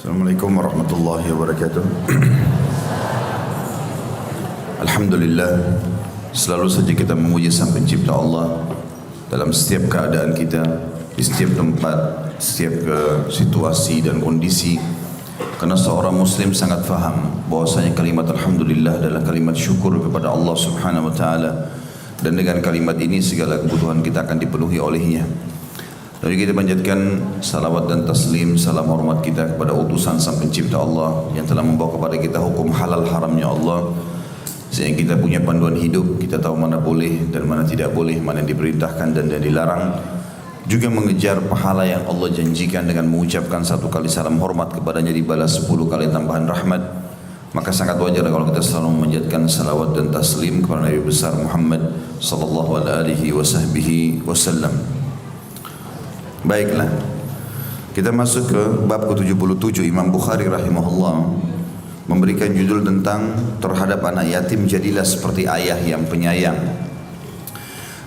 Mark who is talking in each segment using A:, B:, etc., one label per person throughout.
A: Assalamualaikum warahmatullahi wabarakatuh. Alhamdulillah, selalu saja kita memuji Sang Pencipta Allah dalam setiap keadaan kita, di setiap tempat, setiap situasi dan kondisi. Karena seorang muslim sangat faham bahwasanya kalimat alhamdulillah adalah kalimat syukur kepada Allah Subhanahu wa taala, dan dengan kalimat ini segala kebutuhan kita akan dipenuhi olehnya. Jadi kita panjatkan salawat dan taslim, salam hormat kita kepada utusan Sang Pencipta Allah yang telah membawa kepada kita hukum halal haramnya Allah, sehingga kita punya panduan hidup. Kita tahu mana boleh dan mana tidak boleh, mana yang diperintahkan dan yang dilarang. Juga mengejar pahala yang Allah janjikan dengan mengucapkan satu kali salam hormat kepadanya dibalas 10 kali tambahan rahmat. Maka sangat wajar kalau kita selalu memanjatkan salawat dan taslim kepada Nabi besar Muhammad sallallahu alaihi wasallam. Baiklah, kita masuk ke bab ke-77. Imam Bukhari rahimahullah memberikan judul tentang terhadap anak yatim jadilah seperti ayah yang penyayang.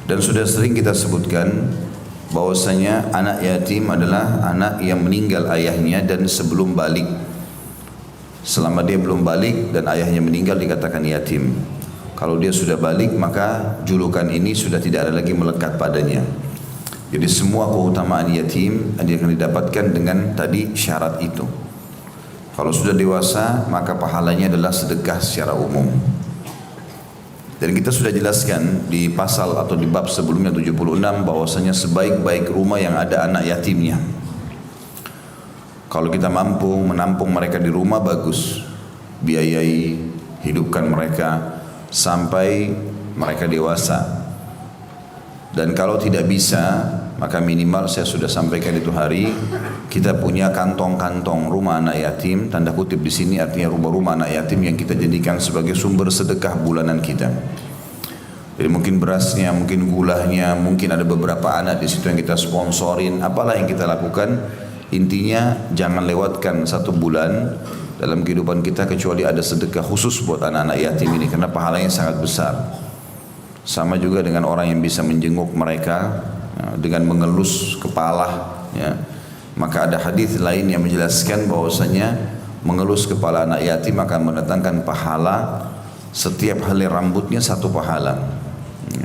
A: Dan sudah sering kita sebutkan bahwasanya anak yatim adalah anak yang meninggal ayahnya dan sebelum balik. Selama dia belum balik dan ayahnya meninggal dikatakan yatim. Kalau dia sudah balik maka julukan ini sudah tidak ada lagi melekat padanya. Jadi semua keutamaan yatim akan didapatkan dengan tadi syarat itu. Kalau sudah dewasa maka pahalanya adalah sedekah secara umum. Dan kita sudah jelaskan di pasal atau di bab sebelumnya 76 bahwasanya sebaik-baik rumah yang ada anak yatimnya. Kalau kita mampu menampung mereka di rumah bagus, biayai, hidupkan mereka sampai mereka dewasa. Dan kalau tidak bisa, maka minimal saya sudah sampaikan itu hari, kita punya kantong-kantong rumah anak yatim, tanda kutip di sini artinya rumah-rumah anak yatim yang kita jadikan sebagai sumber sedekah bulanan kita. Jadi mungkin berasnya, mungkin gulanya, mungkin ada beberapa anak di situ yang kita sponsorin, apalah yang kita lakukan. Intinya jangan lewatkan satu bulan dalam kehidupan kita kecuali ada sedekah khusus buat anak-anak yatim ini, karena pahalanya sangat besar. Sama juga dengan orang yang bisa menjenguk mereka dengan mengelus kepala, ya. Maka ada hadis lain yang menjelaskan bahwasanya mengelus kepala anak yatim akan mendatangkan pahala setiap helai rambutnya satu pahala, ya.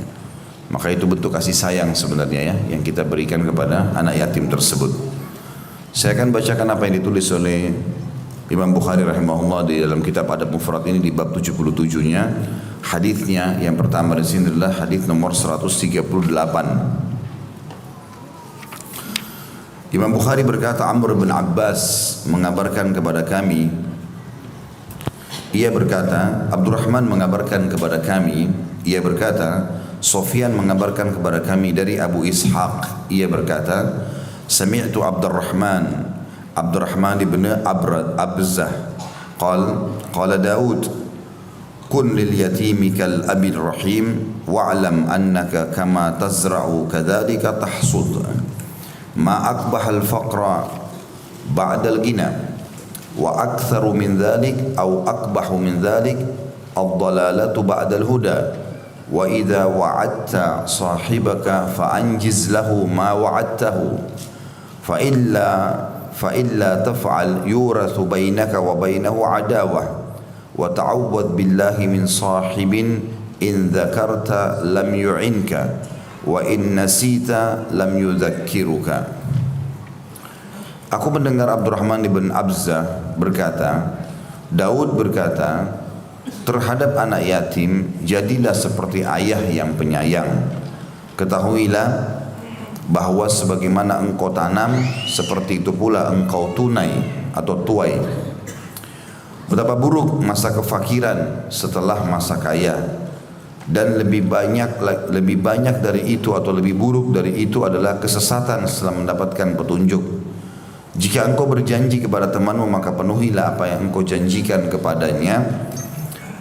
A: Maka itu bentuk kasih sayang sebenarnya, ya, yang kita berikan kepada anak yatim tersebut. Saya akan bacakan apa yang ditulis oleh Imam Bukhari rahimahullah di dalam kitab Adab Mufrad ini di bab 77-nya. Hadisnya yang pertama di sini adalah hadis nomor 138. Imam Bukhari berkata, Amr bin Abbas mengabarkan kepada kami, ia berkata, Abdurrahman mengabarkan kepada kami, ia berkata, Sofyan mengabarkan kepada kami dari Abu Ishaq, ia berkata, Sami'tu Abdurrahman ibn Abzah qala Daud kun lil yatimi kal abil rahim wa'lam annaka kama tazra'u kadzalika tahsud ma aqbahal faqra ba'dal ghina wa aktharu min dhalik aw aqbahu min dhalik ad-dalalatu ba'dal huda wa idza wa'adta sahibaka fa anjiz lahu ma wa'adtahu fa illa taf'al yurathu bainaka wa bainahu adawah wa ta'awwadh billahi min sahibin in dzakarta lam yu'inka wa in nasita lam yudzakiruka. Aku mendengar Abdurrahman ibn Abzah berkata, Daud berkata, terhadap anak yatim jadilah seperti ayah yang penyayang. Ketahuilah bahwa sebagaimana engkau tanam seperti itu pula engkau tunai atau tuai. Betapa buruk masa kefakiran setelah masa kaya, dan lebih banyak dari itu atau lebih buruk dari itu adalah kesesatan setelah mendapatkan petunjuk. Jika engkau berjanji kepada temanmu maka penuhilah apa yang engkau janjikan kepadanya.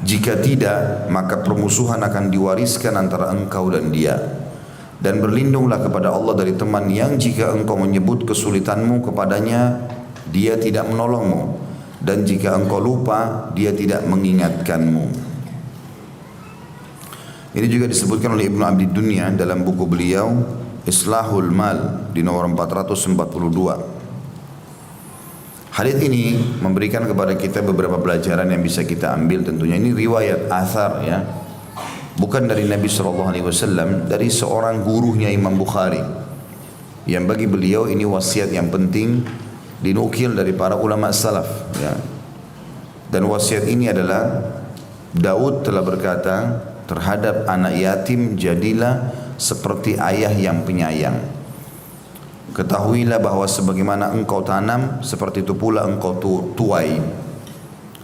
A: Jika tidak maka permusuhan akan diwariskan antara engkau dan dia. Dan berlindunglah kepada Allah dari teman yang jika engkau menyebut kesulitanmu kepadanya dia tidak menolongmu, dan jika engkau lupa dia tidak mengingatkanmu. Ini juga disebutkan oleh Ibnu Abdi Dunya dalam buku beliau Islahul Mal di nomor 442. Hadits ini memberikan kepada kita beberapa pelajaran yang bisa kita ambil tentunya. Ini riwayat athar ya. Bukan dari Nabi SAW, dari seorang gurunya Imam Bukhari. Yang bagi beliau ini wasiat yang penting dinukil dari para ulama salaf ya. Dan wasiat ini adalah Daud telah berkata terhadap anak yatim, jadilah seperti ayah yang penyayang. Ketahuilah bahwa sebagaimana engkau tanam, seperti itu pula engkau tuai.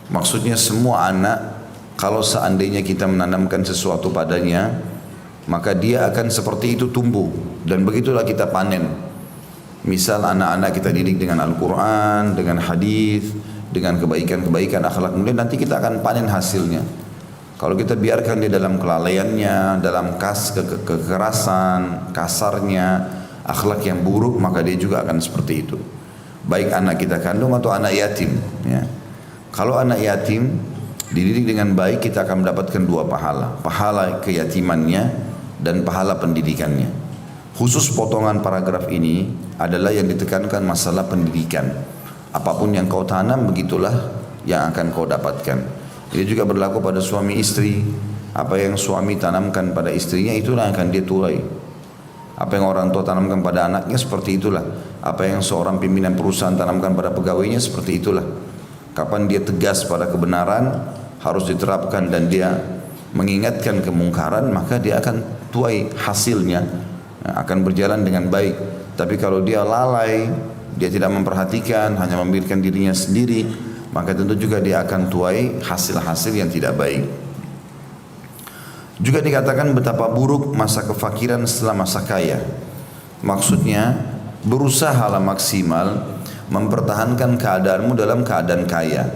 A: Maksudnya semua anak, kalau seandainya kita menanamkan sesuatu padanya, maka dia akan seperti itu tumbuh. Dan begitulah kita panen. Misal anak-anak kita didik dengan Al-Quran, dengan hadis, dengan kebaikan-kebaikan akhlak, kemudian nanti kita akan panen hasilnya. Kalau kita biarkan dia dalam kelalaiannya, dalam kekerasan, kasarnya, akhlak yang buruk, maka dia juga akan seperti itu. Baik anak kita kandung atau anak yatim ya. Kalau anak yatim dididik dengan baik, kita akan mendapatkan dua pahala. Pahala keyatimannya dan pahala pendidikannya. Khusus potongan paragraf ini adalah yang ditekankan masalah pendidikan. Apapun yang kau tanam, begitulah yang akan kau dapatkan. Ini juga berlaku pada suami istri. Apa yang suami tanamkan pada istrinya, itulah yang akan dia tuai. Apa yang orang tua tanamkan pada anaknya, seperti itulah. Apa yang seorang pimpinan perusahaan tanamkan pada pegawainya, seperti itulah. Kapan dia tegas pada kebenaran, harus diterapkan, dan dia mengingatkan kemungkaran, maka dia akan tuai hasilnya, akan berjalan dengan baik. Tapi kalau dia lalai, dia tidak memperhatikan, hanya memikirkan dirinya sendiri, maka tentu juga dia akan tuai hasil-hasil yang tidak baik. Juga dikatakan betapa buruk masa kefakiran setelah masa kaya. Maksudnya berusahalah maksimal mempertahankan keadaanmu dalam keadaan kaya.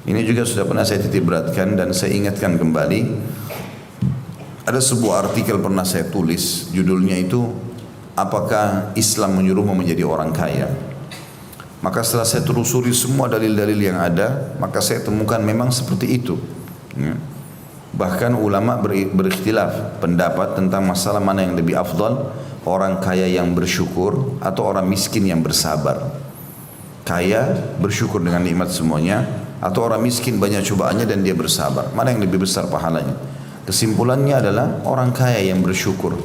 A: Ini juga sudah pernah saya titik beratkan dan saya ingatkan kembali. Ada sebuah artikel pernah saya tulis, judulnya itu apakah Islam menyuruhmu menjadi orang kaya? Maka setelah saya telusuri semua dalil-dalil yang ada, maka saya temukan memang seperti itu. Bahkan ulama berikhtilaf pendapat tentang masalah mana yang lebih afdal, orang kaya yang bersyukur atau orang miskin yang bersabar. Kaya bersyukur dengan nikmat semuanya, atau orang miskin banyak cobaannya dan dia bersabar. Mana yang lebih besar pahalanya? Kesimpulannya adalah orang kaya yang bersyukur.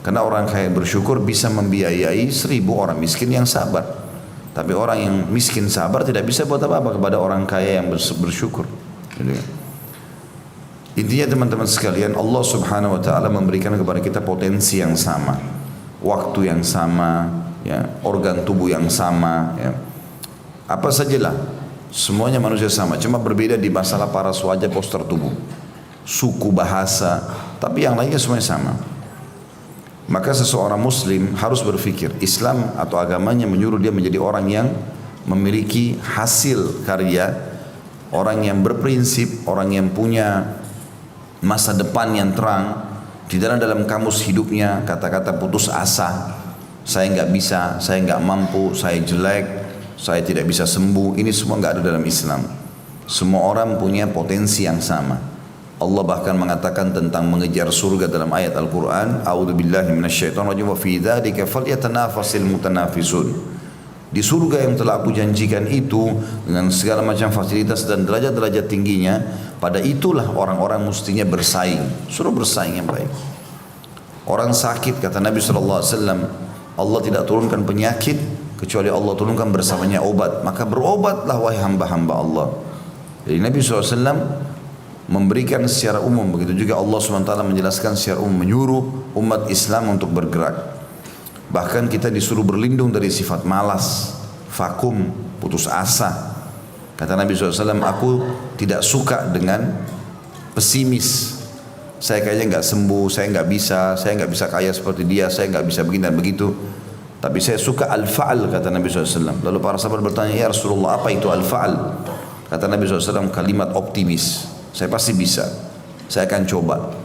A: Karena orang kaya yang bersyukur bisa membiayai 1000 orang miskin yang sabar. Tapi orang yang miskin sabar tidak bisa buat apa-apa kepada orang kaya yang bersyukur. Intinya teman-teman sekalian, Allah Subhanahu wa taala memberikan kepada kita potensi yang sama, waktu yang sama, ya, organ tubuh yang sama, ya. Apa sajalah, semuanya manusia sama, cuma berbeda di masalah paras wajah, postur tubuh, suku, bahasa, tapi yang lainnya semuanya sama. Maka seseorang muslim harus berpikir Islam atau agamanya menyuruh dia menjadi orang yang memiliki hasil karya, orang yang berprinsip, orang yang punya masa depan yang terang. Di dalam kamus hidupnya kata-kata putus asa, saya nggak bisa, saya nggak mampu, saya jelek, saya tidak bisa sembuh, ini semua nggak ada dalam Islam. Semua orang punya potensi yang sama. Allah bahkan mengatakan tentang mengejar surga dalam ayat Al-Quran, A'udzubillahi minasyaitonirrajim, wa fi dzalika falyatanafasil mutanafisun. Di surga yang telah aku janjikan itu dengan segala macam fasilitas dan derajat-derajat tingginya, pada itulah orang-orang mestinya bersaing. Suruh bersaing yang baik. Orang sakit, kata Nabi SAW, Allah tidak turunkan penyakit kecuali Allah turunkan bersamanya obat. Maka berobatlah wahai hamba-hamba Allah. Jadi Nabi SAW memberikan secara umum, begitu juga Allah SWT menjelaskan secara umum, menyuruh umat Islam untuk bergerak. Bahkan kita disuruh berlindung dari sifat malas, vakum, putus asa. Kata Nabi SAW, aku tidak suka dengan pesimis. Saya kayaknya nggak sembuh, saya nggak bisa kaya seperti dia, saya nggak bisa begini dan begitu. Tapi saya suka al-fa'al, kata Nabi SAW. Lalu para sahabat bertanya, ya Rasulullah, apa itu al-fa'al? Kata Nabi SAW, kalimat optimis. Saya pasti bisa, saya akan coba.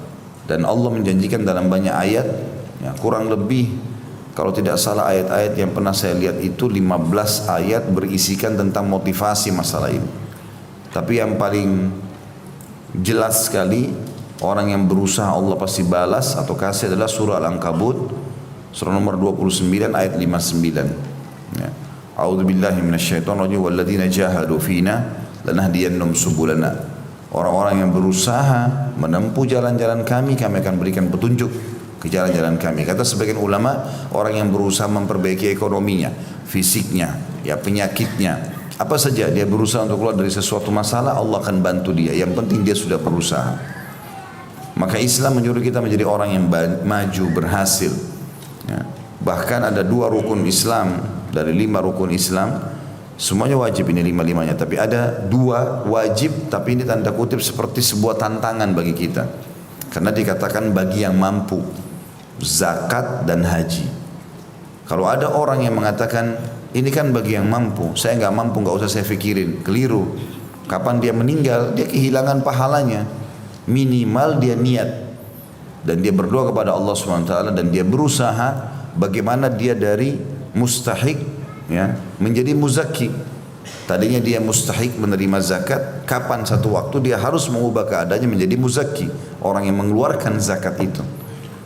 A: Dan Allah menjanjikan dalam banyak ayat, ya, kurang lebih kalau tidak salah ayat-ayat yang pernah saya lihat itu 15 ayat berisikan tentang motivasi masalah ini. Tapi yang paling jelas sekali, orang yang berusaha Allah pasti balas atau kasih adalah surah Al-Ankabut, surah nomor 29 ayat 59. Ya. A'udzubillahi minasyaitonir rajim walladzina jahadu fina lanahdiyannahum subulana. Orang-orang yang berusaha menempuh jalan-jalan kami, kami akan berikan petunjuk ke jalan-jalan kami. Kata sebagian ulama, orang yang berusaha memperbaiki ekonominya, fisiknya, ya penyakitnya, apa saja dia berusaha untuk keluar dari sesuatu masalah, Allah akan bantu dia. Yang penting dia sudah berusaha. Maka Islam menyuruh kita menjadi orang yang maju, berhasil. Ya. Bahkan ada 2 rukun Islam dari 5 rukun Islam, semuanya wajib ini 5-5-nya. Tapi ada 2 wajib, tapi ini tanda kutip seperti sebuah tantangan bagi kita. Karena dikatakan bagi yang mampu, zakat dan haji. Kalau ada orang yang mengatakan ini kan bagi yang mampu, saya nggak mampu, nggak usah saya pikirin, keliru. Kapan dia meninggal, dia kehilangan pahalanya. Minimal dia niat dan dia berdoa kepada Allah SWT dan dia berusaha bagaimana dia dari mustahik, ya, menjadi muzakki. Tadinya dia mustahik menerima zakat, kapan satu waktu dia harus mengubah keadaannya menjadi muzakki, orang yang mengeluarkan zakat itu.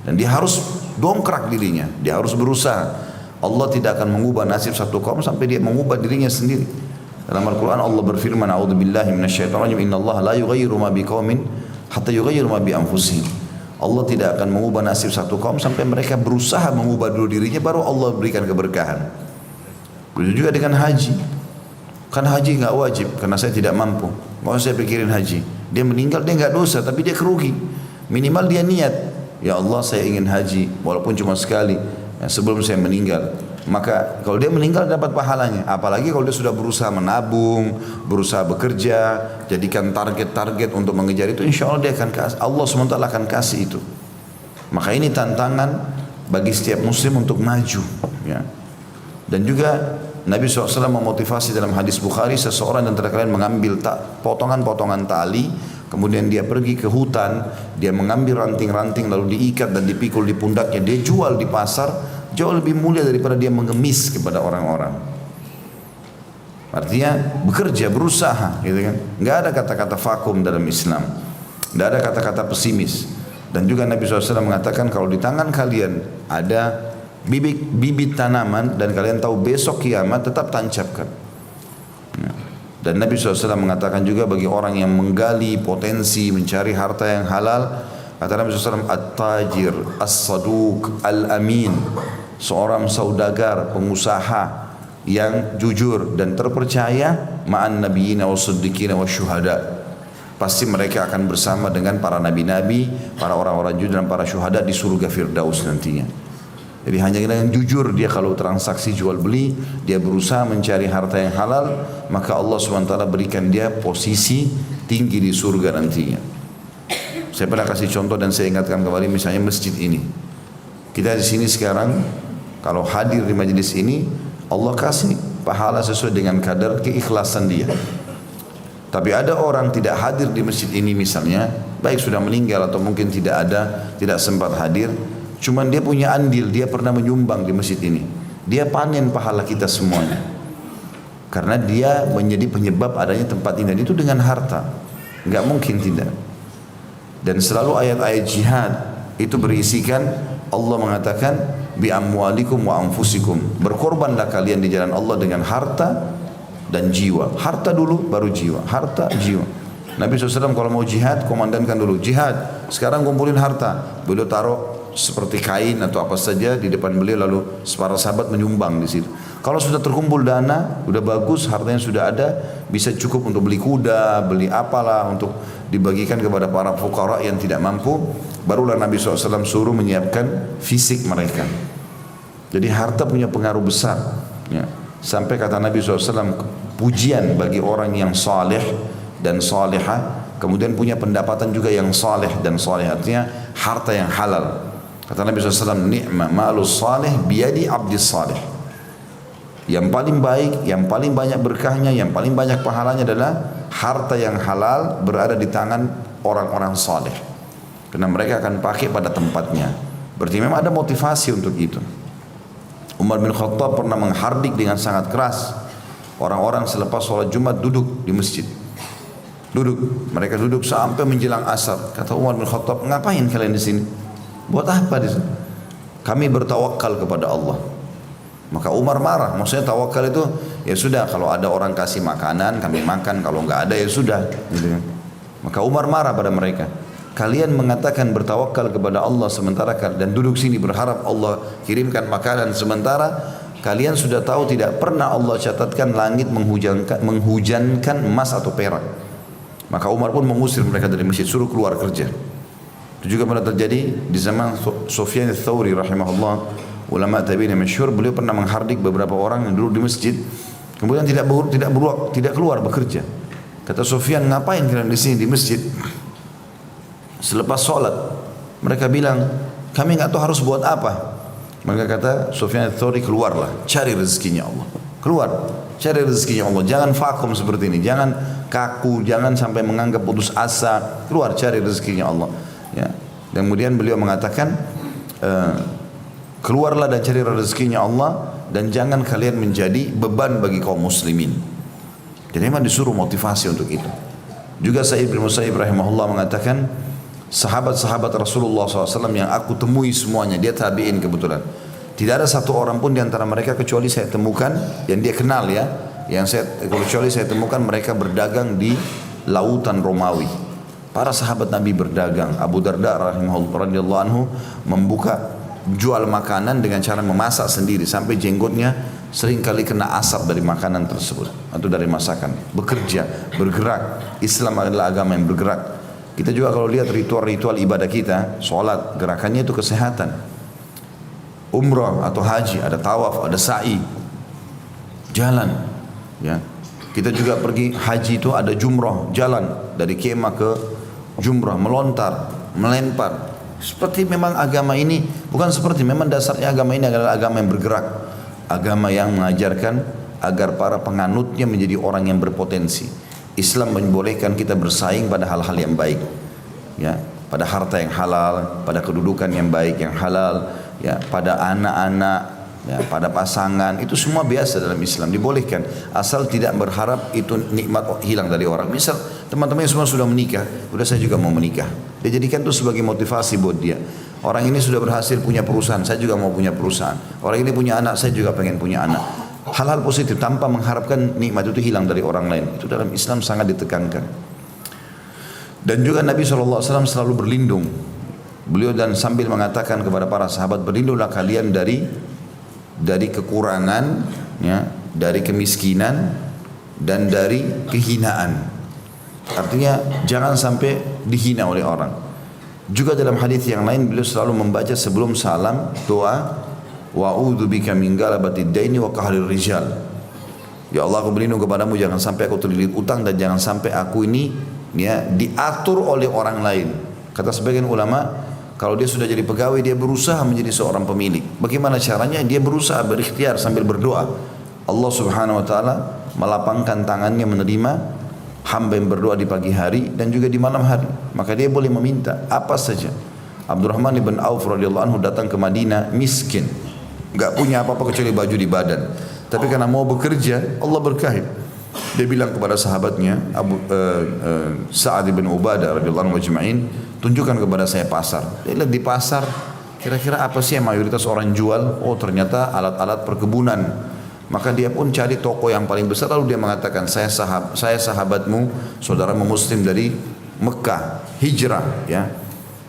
A: Dan dia harus dongkrak dirinya, dia harus berusaha. Allah tidak akan mengubah nasib satu kaum sampai dia mengubah dirinya sendiri. Dalam Al-Quran Allah berfirman, A'udzubillahi minasyaitonir rajim, innallaha la yughayyiru ma biqaumin hatta yughayyiru ma bi anfusihim. Allah tidak akan mengubah nasib satu kaum sampai mereka berusaha mengubah dulu dirinya, baru Allah berikan keberkahan. Begitu juga dengan haji. Kan haji nggak wajib karena saya tidak mampu. Mau saya pikirin haji. Dia meninggal dia nggak dosa tapi dia kerugi. Minimal dia niat, ya Allah saya ingin haji walaupun cuma sekali, ya, sebelum saya meninggal. Maka kalau dia meninggal dapat pahalanya. Apalagi kalau dia sudah berusaha menabung, berusaha bekerja, jadikan target-target untuk mengejar itu, insya Allah dia akan kasih, Allah SWT akan kasih itu. Maka ini tantangan bagi setiap muslim untuk maju, ya. Dan juga Nabi SAW memotivasi dalam hadis Bukhari, seseorang yang antara kalian mengambil potongan-potongan tali, kemudian dia pergi ke hutan, dia mengambil ranting-ranting lalu diikat dan dipikul di pundaknya, dia jual di pasar, jauh lebih mulia daripada dia mengemis kepada orang-orang. Artinya bekerja, berusaha, gitu kan. Nggak ada kata-kata vakum dalam Islam, nggak ada kata-kata pesimis. Dan juga Nabi SAW mengatakan kalau di tangan kalian ada bibit tanaman dan kalian tahu besok kiamat, tetap tancapkan. Dan Nabi SAW mengatakan juga bagi orang yang menggali potensi mencari harta yang halal, kata Nabi SAW, at-tajir, as-saduq, al-amin, seorang saudagar, pengusaha yang jujur dan terpercaya, ma'an nabiyina wa siddiqina wa syuhada, pasti mereka akan bersama dengan para nabi-nabi, para orang-orang jujur dan para syuhada di surga Firdaus nantinya. Jadi hanya dengan jujur dia kalau transaksi jual beli, dia berusaha mencari harta yang halal, maka Allah SWT berikan dia posisi tinggi di surga nantinya. Saya pernah kasih contoh dan saya ingatkan kembali, misalnya masjid ini. Kita di sini sekarang kalau hadir di majelis ini, Allah kasih pahala sesuai dengan kadar keikhlasan dia. Tapi ada orang tidak hadir di masjid ini misalnya, baik sudah meninggal atau mungkin tidak sempat hadir, cuman dia punya andil, dia pernah menyumbang di masjid ini. Dia panen pahala kita semuanya. Karena dia menjadi penyebab adanya tempat ini, dan itu dengan harta. Enggak mungkin tidak. Dan selalu ayat-ayat jihad itu berisikan Allah mengatakan bi amwalikum wa anfusikum, berkorbanlah kalian di jalan Allah dengan harta dan jiwa. Harta dulu baru jiwa, harta jiwa. Nabi SAW kalau mau jihad, komandankan dulu jihad, sekarang kumpulin harta. Beliau taruh seperti kain atau apa saja di depan beliau, lalu para sahabat menyumbang di situ. Kalau sudah terkumpul dana, sudah bagus, hartanya sudah ada, bisa cukup untuk beli kuda, beli apalah untuk dibagikan kepada para fuqara yang tidak mampu, barulah Nabi SAW suruh menyiapkan fisik mereka. Jadi harta punya pengaruh besar, ya. Sampai kata Nabi SAW, pujian bagi orang yang saleh dan salihah, kemudian punya pendapatan juga yang saleh dan salih, artinya harta yang halal. Kata Nabi SAW, ni'ma ma'lus salih biyadi abdis salih. Yang paling baik, yang paling banyak berkahnya, yang paling banyak pahalanya adalah harta yang halal berada di tangan orang-orang saleh. Karena mereka akan pakai pada tempatnya. Berarti memang ada motivasi untuk itu. Umar bin Khattab pernah menghardik dengan sangat keras orang-orang selepas sholat Jumat duduk di masjid. Duduk, mereka duduk sampai menjelang asar. Kata Umar bin Khattab, ngapain kalian di sini? Buat apa di sini? Kami bertawakal kepada Allah. Maka Umar marah, maksudnya tawakal itu ya sudah, kalau ada orang kasih makanan kami makan, kalau nggak ada ya sudah, gitu kan. Maka Umar marah pada mereka. Kalian mengatakan bertawakal kepada Allah sementara dan duduk sini berharap Allah kirimkan makanan, sementara kalian sudah tahu tidak pernah Allah catatkan langit menghujankan emas atau perak. Maka Umar pun mengusir mereka dari masjid, suruh keluar kerja. Itu juga pernah terjadi di zaman Sufyan ats-Tsauri rahimahullah, ulama tabi'in yang masyhur. Beliau pernah menghardik beberapa orang yang duduk di masjid, kemudian tidak keluar bekerja. Kata Sufyan, ngapain kalian di sini di masjid? Selepas sholat, mereka bilang, kami nggak tahu harus buat apa. Maka kata Sufyan ats-Tsauri, keluarlah, cari rezekinya Allah. Keluar, cari rezekinya Allah. Jangan vakum seperti ini, jangan kaku, jangan sampai menganggap putus asa. Keluar, cari rezekinya Allah. Ya. Dan kemudian beliau mengatakan, keluarlah dan cari rezekinya Allah, dan jangan kalian menjadi beban bagi kaum muslimin. Jadi memang disuruh motivasi untuk itu. Juga Sa'id bin Musayyib rahimahullah mengatakan, sahabat-sahabat Rasulullah SAW yang aku temui semuanya, dia tabi'in kebetulan, tidak ada satu orang pun di antara mereka kecuali saya temukan, yang dia kenal ya, kecuali saya temukan mereka berdagang di lautan Romawi. Para sahabat Nabi berdagang. Abu Darda radhiyallahu anhu membuka jual makanan dengan cara memasak sendiri, sampai jenggotnya sering kali kena asap dari makanan tersebut atau dari masakan. Bekerja, bergerak. Islam adalah agama yang bergerak. Kita juga kalau lihat ritual-ritual ibadah kita, sholat, gerakannya itu kesehatan. Umrah atau haji, ada tawaf, ada sa'i, jalan. Ya, kita juga pergi haji itu ada jumrah, jalan dari kemah ke jumrah, melontar, melempar. Seperti memang agama ini, bukan seperti, memang dasarnya agama ini adalah agama yang bergerak. Agama yang mengajarkan agar para penganutnya menjadi orang yang berpotensi. Islam membolehkan kita bersaing pada hal-hal yang baik. Ya, pada harta yang halal, pada kedudukan yang baik yang halal, ya, pada anak-anak, ya, pada pasangan, itu semua biasa dalam Islam, dibolehkan, asal tidak berharap itu nikmat hilang dari orang. Misal teman-teman semua sudah menikah, udah saya juga mau menikah, dia jadikan itu sebagai motivasi buat dia. Orang ini sudah berhasil punya perusahaan, saya juga mau punya perusahaan. Orang ini punya anak, saya juga pengen punya anak. Hal-hal positif tanpa mengharapkan nikmat itu hilang dari orang lain, itu dalam Islam sangat ditekankan. Dan juga Nabi SAW selalu berlindung, beliau dan sambil mengatakan kepada para sahabat, berlindunglah kalian dari kekurangan, ya, dari kemiskinan, dan dari kehinaan. Artinya jangan sampai dihina oleh orang. Juga dalam hadis yang lain beliau selalu membaca sebelum salam doa, wa'udzu bika min galabatid daini wa qahrir rijal. Ya Allah, aku berlindung kepadamu jangan sampai aku terlilit utang, dan jangan sampai aku ini, ya, diatur oleh orang lain. Kata sebagian ulama, kalau dia sudah jadi pegawai, dia berusaha menjadi seorang pemilik. Bagaimana caranya? Dia berusaha berikhtiar sambil berdoa. Allah Subhanahu wa taala melapangkan tangannya menerima hamba yang berdoa di pagi hari dan juga di malam hari. Maka dia boleh meminta apa saja. Abdurrahman bin Auf radhiyallahu anhu datang ke Madinah miskin, enggak punya apa-apa kecuali baju di badan. Tapi karena mau bekerja, Allah berkahi. Dia bilang kepada sahabatnya Sa'ad bin Ubadah radhiyallahu anhu ajma'in, tunjukkan kepada saya pasar. Dia lihat di pasar, kira-kira apa sih yang mayoritas orang jual? Oh, ternyata alat-alat perkebunan. Maka dia pun cari toko yang paling besar, lalu dia mengatakan, saya sahabatmu, saudaramu muslim dari Mekah, hijrah, ya.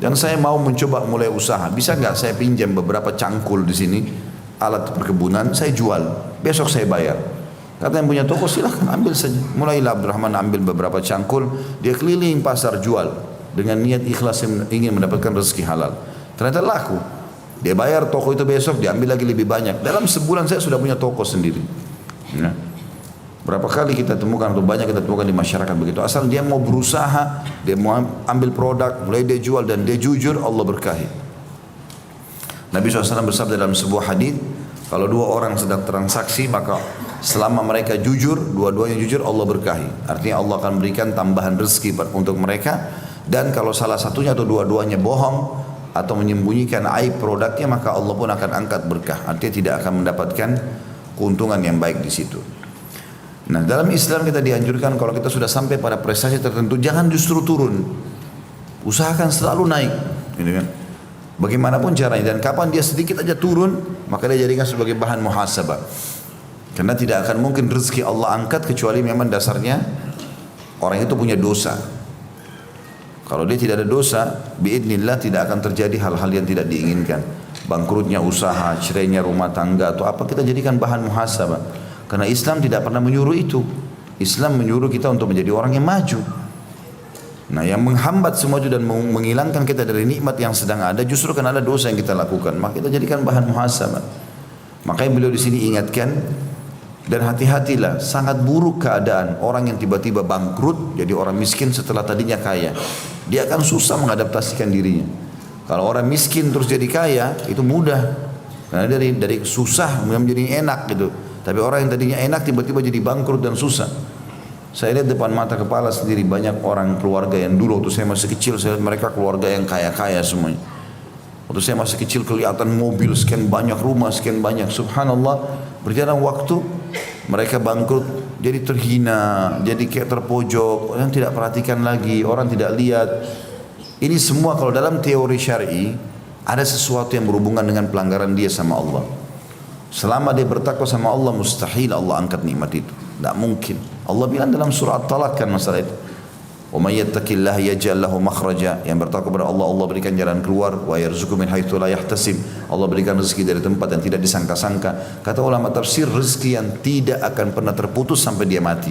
A: Dan saya mau mencoba mulai usaha. Bisa nggak saya pinjam beberapa cangkul di sini, alat perkebunan, saya jual. Besok saya bayar. Kata yang punya toko, silahkan ambil saja. Mulailah Abdurrahman ambil beberapa cangkul, dia keliling pasar jual dengan niat ikhlas ingin mendapatkan rezeki halal. Ternyata laku. Dia bayar toko itu besok, dia ambil lagi lebih banyak. Dalam sebulan saya sudah punya toko sendiri. Ya. Berapa kali kita temukan, atau banyak kita temukan di masyarakat begitu. Asal dia mau berusaha, dia mau ambil produk, mulai dia jual dan dia jujur, Allah berkahi. Nabi SAW bersabda dalam sebuah hadis, kalau dua orang sedang transaksi, maka selama mereka jujur, dua-duanya jujur, Allah berkahi. Artinya Allah akan berikan tambahan rezeki untuk mereka. Dan kalau salah satunya atau dua-duanya bohong atau menyembunyikan aib produknya, maka Allah pun akan angkat berkah. Artinya tidak akan mendapatkan keuntungan yang baik di situ. Nah, dalam Islam kita dianjurkan kalau kita sudah sampai pada prestasi tertentu, jangan justru turun. Usahakan selalu naik, gitu kan? Bagaimanapun caranya, dan kapan dia sedikit aja turun, maka dia jadikan sebagai bahan muhasabah. Karena tidak akan mungkin rezeki Allah angkat kecuali memang dasarnya orang itu punya dosa. Kalau dia tidak ada dosa, biidznillah tidak akan terjadi hal-hal yang tidak diinginkan. Bangkrutnya usaha, cerainya rumah tangga atau apa, kita jadikan bahan muhasabah. Karena Islam tidak pernah menyuruh itu. Islam menyuruh kita untuk menjadi orang yang maju. Nah, yang menghambat semua itu dan menghilangkan kita dari nikmat yang sedang ada justru karena ada dosa yang kita lakukan. Maka kita jadikan bahan muhasabah. Makanya beliau di sini ingatkan, dan hati-hatilah, sangat buruk keadaan orang yang tiba-tiba bangkrut jadi orang miskin setelah tadinya kaya. Dia akan susah mengadaptasikan dirinya. Kalau orang miskin terus jadi kaya itu mudah, karena dari susah menjadi enak gitu. Tapi orang yang tadinya enak tiba-tiba jadi bangkrut dan susah. Saya lihat depan mata kepala sendiri banyak orang keluarga yang dulu waktu saya masih kecil, saya lihat mereka keluarga yang kaya-kaya semuanya. Waktu saya masih kecil kelihatan mobil sekian banyak, rumah sekian banyak. Subhanallah, berjalan waktu mereka bangkrut, jadi terhina, jadi kayak terpojok, orang tidak perhatikan lagi, orang tidak lihat. Ini semua kalau dalam teori syar'i ada sesuatu yang berhubungan dengan pelanggaran dia sama Allah. Selama dia bertakwa sama Allah, mustahil Allah angkat nikmat itu. Tidak mungkin. Allah bilang dalam surah At-Talaq kan masalah itu. Wa may yattaqillaha yaj'al lahu makhraja. Yang bertakwa kepada Allah, Allah berikan jalan keluar. Wa yarzuqhu min haitsu la yahtasib. Allah berikan rezeki dari tempat yang tidak disangka-sangka. Kata ulama tafsir, rezeki yang tidak akan pernah terputus sampai dia mati.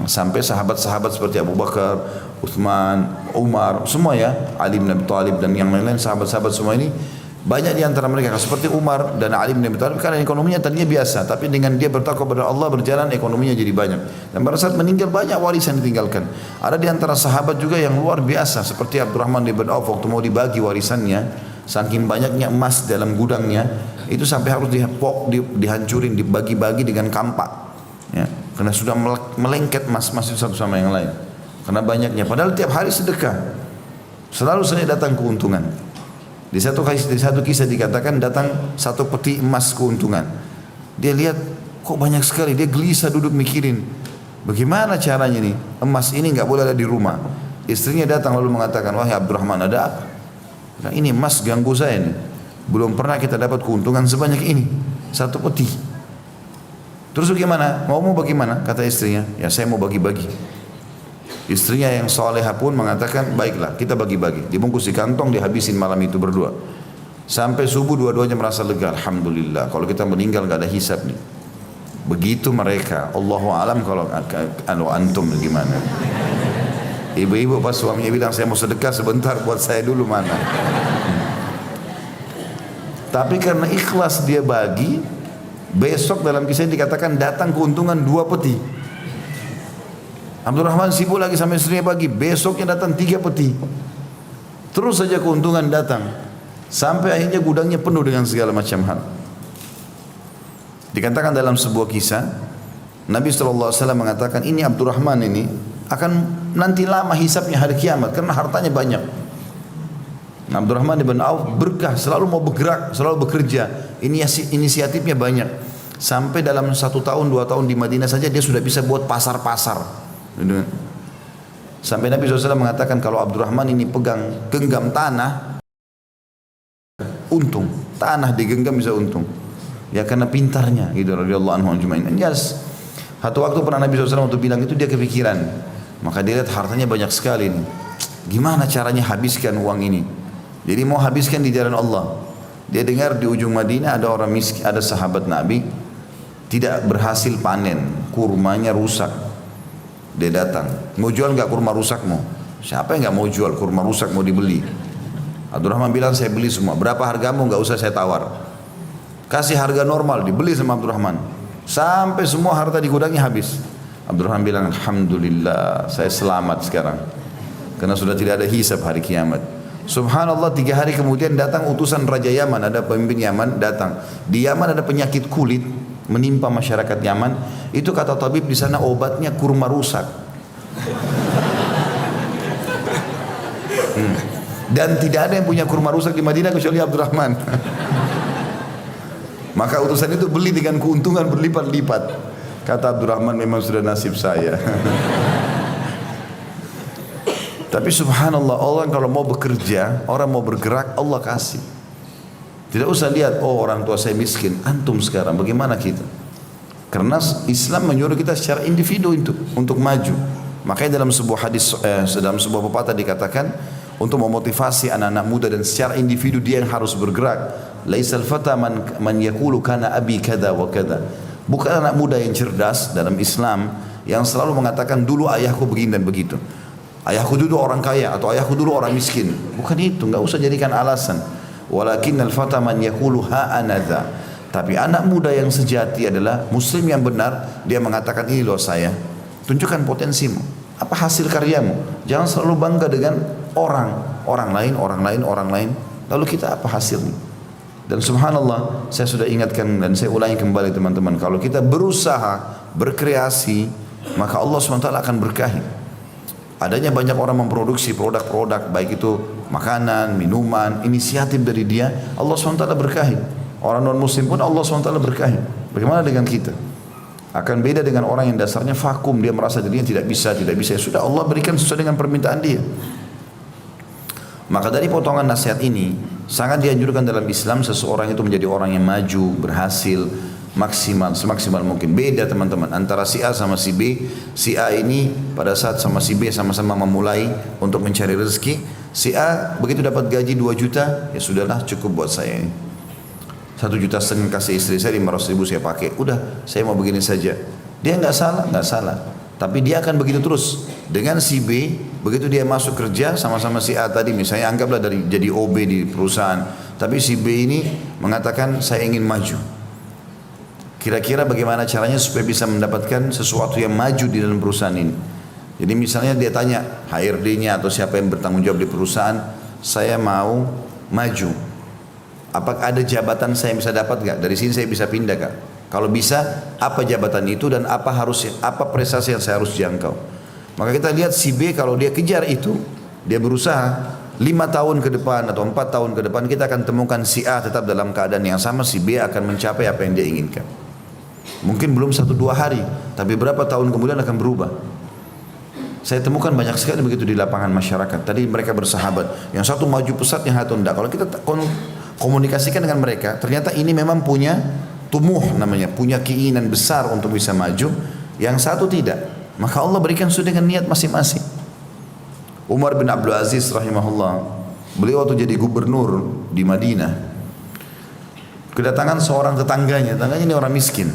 A: Sampai sahabat-sahabat seperti Abu Bakar, Uthman, Umar, semua ya, Ali bin Abi Thalib dan yang lain-lain sahabat-sahabat semua ini, banyak di antara mereka seperti Umar dan Ali bin Abi Thalib karena ekonominya tadinya biasa, tapi dengan dia bertakwa kepada Allah berjalan ekonominya jadi banyak. Dan pada saat meninggal banyak warisan ditinggalkan. Ada di antara sahabat juga yang luar biasa seperti Abdurrahman bin Auf waktu mau dibagi warisannya, saking banyaknya emas dalam gudangnya, itu sampai harus dihancurin, dibagi-bagi dengan kampak. Ya, karena sudah melengket emas-emas itu satu sama yang lain. Karena banyaknya, padahal tiap hari sedekah. Selalu saja datang keuntungan. Di satu kisah dikatakan datang satu peti emas keuntungan. Dia lihat kok banyak sekali, dia gelisah duduk mikirin, bagaimana caranya nih emas ini nggak boleh ada di rumah. Istrinya datang lalu mengatakan, wahai Abdurrahman, ada apa? Nah, ini emas ganggu saya nih. Belum pernah kita dapat keuntungan sebanyak ini, satu peti. Terus bagaimana? Mau bagaimana? Kata istrinya, ya saya mau bagi-bagi. Istrinya yang soleha pun mengatakan, baiklah kita bagi-bagi. Dibungkus di kantong, dihabisin malam itu berdua. Sampai subuh dua-duanya merasa lega. Alhamdulillah, kalau kita meninggal gak ada hisab nih. Begitu mereka. Allahu alam kalau antum gimana. Ibu-ibu pas suaminya bilang, saya mau sedekah sebentar, buat saya dulu mana. Tapi karena ikhlas dia bagi, besok dalam kisah dikatakan datang keuntungan 2 peti. Abdurrahman sibuk lagi sama istrinya pagi, besoknya datang 3 peti. Terus saja keuntungan datang, sampai akhirnya gudangnya penuh dengan segala macam hal. Dikatakan dalam sebuah kisah, Nabi SAW mengatakan, ini Abdurrahman ini akan nanti lama hisapnya hari kiamat karena hartanya banyak. Abdurrahman bin Auf berkah, selalu mau bergerak, selalu bekerja, inisiatifnya banyak. Sampai dalam 1 tahun 2 tahun di Madinah saja dia sudah bisa buat pasar-pasar. Sampai Nabi SAW mengatakan kalau Abdurrahman ini pegang genggam tanah, untung. Tanah digenggam bisa untung. Ya karena pintarnya gitu radhiyallahu anhu ajma'in. Yes. Satu waktu pernah Nabi SAW untuk bilang itu dia kepikiran. Maka dia lihat hartanya banyak sekali nih. Gimana caranya habiskan uang ini? Jadi mau habiskan di jalan Allah. Dia dengar di ujung Madinah ada orang miskin, ada sahabat Nabi tidak berhasil panen, kurmanya rusak. Dia datang, mau jual nggak kurma rusakmu? Siapa yang nggak mau jual kurma rusak mau dibeli? Abdurrahman bilang saya beli semua. Berapa hargamu? Nggak usah saya tawar. Kasih harga normal, dibeli sama Abdurrahman. Sampai semua harta di gudangnya habis. Abdurrahman bilang, alhamdulillah saya selamat sekarang. Karena sudah tidak ada hisab hari kiamat. Subhanallah 3 hari kemudian datang utusan Raja Yaman, ada pemimpin Yaman datang. Di Yaman ada penyakit kulit menimpa masyarakat Yaman. Itu kata tabib di sana obatnya kurma rusak. Dan tidak ada yang punya kurma rusak di Madinah kecuali Abdurrahman. Maka utusan itu beli dengan keuntungan berlipat-lipat. Kata Abdurrahman, memang sudah nasib saya. Tapi subhanallah, orang kalau mau bekerja, orang mau bergerak, Allah kasih. Tidak usah lihat, oh orang tua saya miskin, antum sekarang bagaimana kita? Karena Islam menyuruh kita secara individu untuk maju. Makanya dalam sebuah hadis, dalam sebuah pepatah dikatakan, untuk memotivasi anak-anak muda dan secara individu dia yang harus bergerak. Laisal fata man yaqulu kana abi kada wa kada. Bukan anak muda yang cerdas dalam Islam yang selalu mengatakan dulu ayahku begini dan begitu. Ayahku dulu orang kaya atau ayahku dulu orang miskin. Bukan itu, enggak usah jadikan alasan. Walakinnal fata man yaqulu ha anadza. Tapi anak muda yang sejati adalah muslim yang benar, dia mengatakan ini loh saya. Tunjukkan potensimu. Apa hasil karyamu? Jangan selalu bangga dengan orang lain. Lalu kita apa hasilnya? Dan subhanallah, saya sudah ingatkan dan saya ulangi kembali teman-teman, kalau kita berusaha berkreasi, maka Allah SWT akan berkahi. Adanya banyak orang memproduksi produk-produk, baik itu makanan, minuman, inisiatif dari dia, Allah SWT berkahi. Orang non-muslim pun Allah SWT berkahi. Bagaimana dengan kita? Akan beda dengan orang yang dasarnya vakum, dia merasa dirinya tidak bisa. Ya sudah, Allah berikan sesuai dengan permintaan dia. Maka dari potongan nasihat ini, sangat dianjurkan dalam Islam seseorang itu menjadi orang yang maju, berhasil, semaksimal mungkin. Beda teman-teman antara si A sama si B. Si A ini pada saat sama si B sama-sama memulai untuk mencari rezeki. Si A begitu dapat gaji 2 juta, ya sudahlah cukup buat saya ini. 1,5 juta kasih istri saya, 500 ribu saya pakai. Udah, saya mau begini saja. Dia nggak salah. Tapi dia akan begitu terus. Dengan si B, begitu dia masuk kerja sama-sama si A tadi, misalnya anggaplah dari jadi OB di perusahaan. Tapi si B ini mengatakan saya ingin maju. Kira-kira bagaimana caranya supaya bisa mendapatkan sesuatu yang maju di dalam perusahaan ini? Jadi misalnya dia tanya HRD-nya atau siapa yang bertanggung jawab di perusahaan, saya mau maju. Apakah ada jabatan saya yang bisa dapat gak? Dari sini saya bisa pindah gak? Kalau bisa, apa jabatan itu dan apa prestasi yang saya harus jangkau? Maka kita lihat si B kalau dia kejar itu, dia berusaha 5 tahun ke depan atau 4 tahun ke depan, kita akan temukan si A tetap dalam keadaan yang sama, si B akan mencapai apa yang dia inginkan. Mungkin belum 1-2 hari, tapi berapa tahun kemudian akan berubah. Saya temukan banyak sekali begitu di lapangan masyarakat. Tadi mereka bersahabat, yang satu maju pesat, yang satu enggak. Kalau kita komunikasikan dengan mereka, ternyata ini memang punya tumuh namanya, punya keinginan besar untuk bisa maju, yang satu tidak. Maka Allah berikan sesuai dengan niat masing-masing. Umar bin Abdul Aziz rahimahullah, beliau waktu jadi gubernur di Madinah, kedatangan seorang tetangganya ini orang miskin.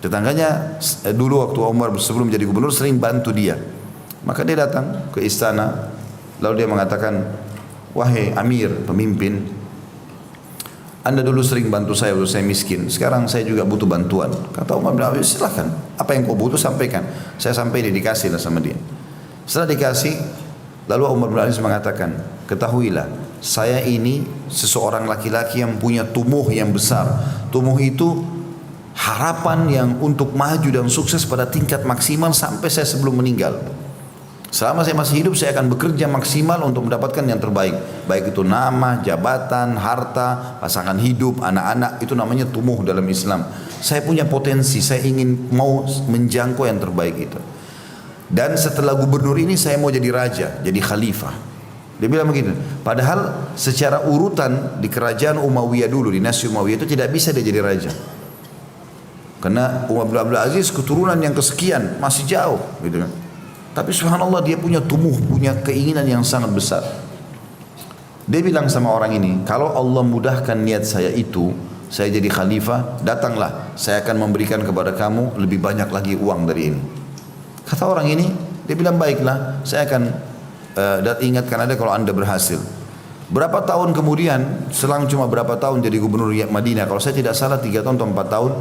A: Tetangganya dulu waktu Umar sebelum jadi gubernur sering bantu dia. Maka dia datang ke istana, lalu dia mengatakan, wahai Amir, pemimpin, Anda dulu sering bantu saya waktu saya miskin, sekarang saya juga butuh bantuan. Kata Umar bin Abdul Aziz, silahkan, apa yang kau butuh sampaikan. Saya sampai dikasih lah sama dia. Setelah dikasih, lalu Umar bin Abdul Aziz mengatakan, ketahuilah, saya ini seseorang laki-laki yang punya tumuh yang besar. Tumuh itu harapan yang untuk maju dan sukses pada tingkat maksimal sampai saya sebelum meninggal. Selama saya masih hidup, saya akan bekerja maksimal untuk mendapatkan yang terbaik. Baik itu nama, jabatan, harta, pasangan hidup, anak-anak, itu namanya tumuh dalam Islam. Saya punya potensi, saya ingin mau menjangkau yang terbaik itu. Dan setelah gubernur ini saya mau jadi raja, jadi khalifah. Dia bilang begitu. Padahal secara urutan di kerajaan Umayyah dulu, dinasti Umayyah itu tidak bisa dia jadi raja. Karena Umar bin Abdul Aziz keturunan yang kesekian, masih jauh gitu kan. Tapi subhanallah dia punya tumuh, punya keinginan yang sangat besar. Dia bilang sama orang ini, kalau Allah mudahkan niat saya itu, saya jadi khalifah, datanglah, saya akan memberikan kepada kamu lebih banyak lagi uang dari ini. Kata orang ini, dia bilang baiklah, saya akan ingatkan Anda kalau Anda berhasil. Berapa tahun kemudian, selang cuma berapa tahun jadi gubernur Madinah, kalau saya tidak salah 3 tahun atau 4 tahun,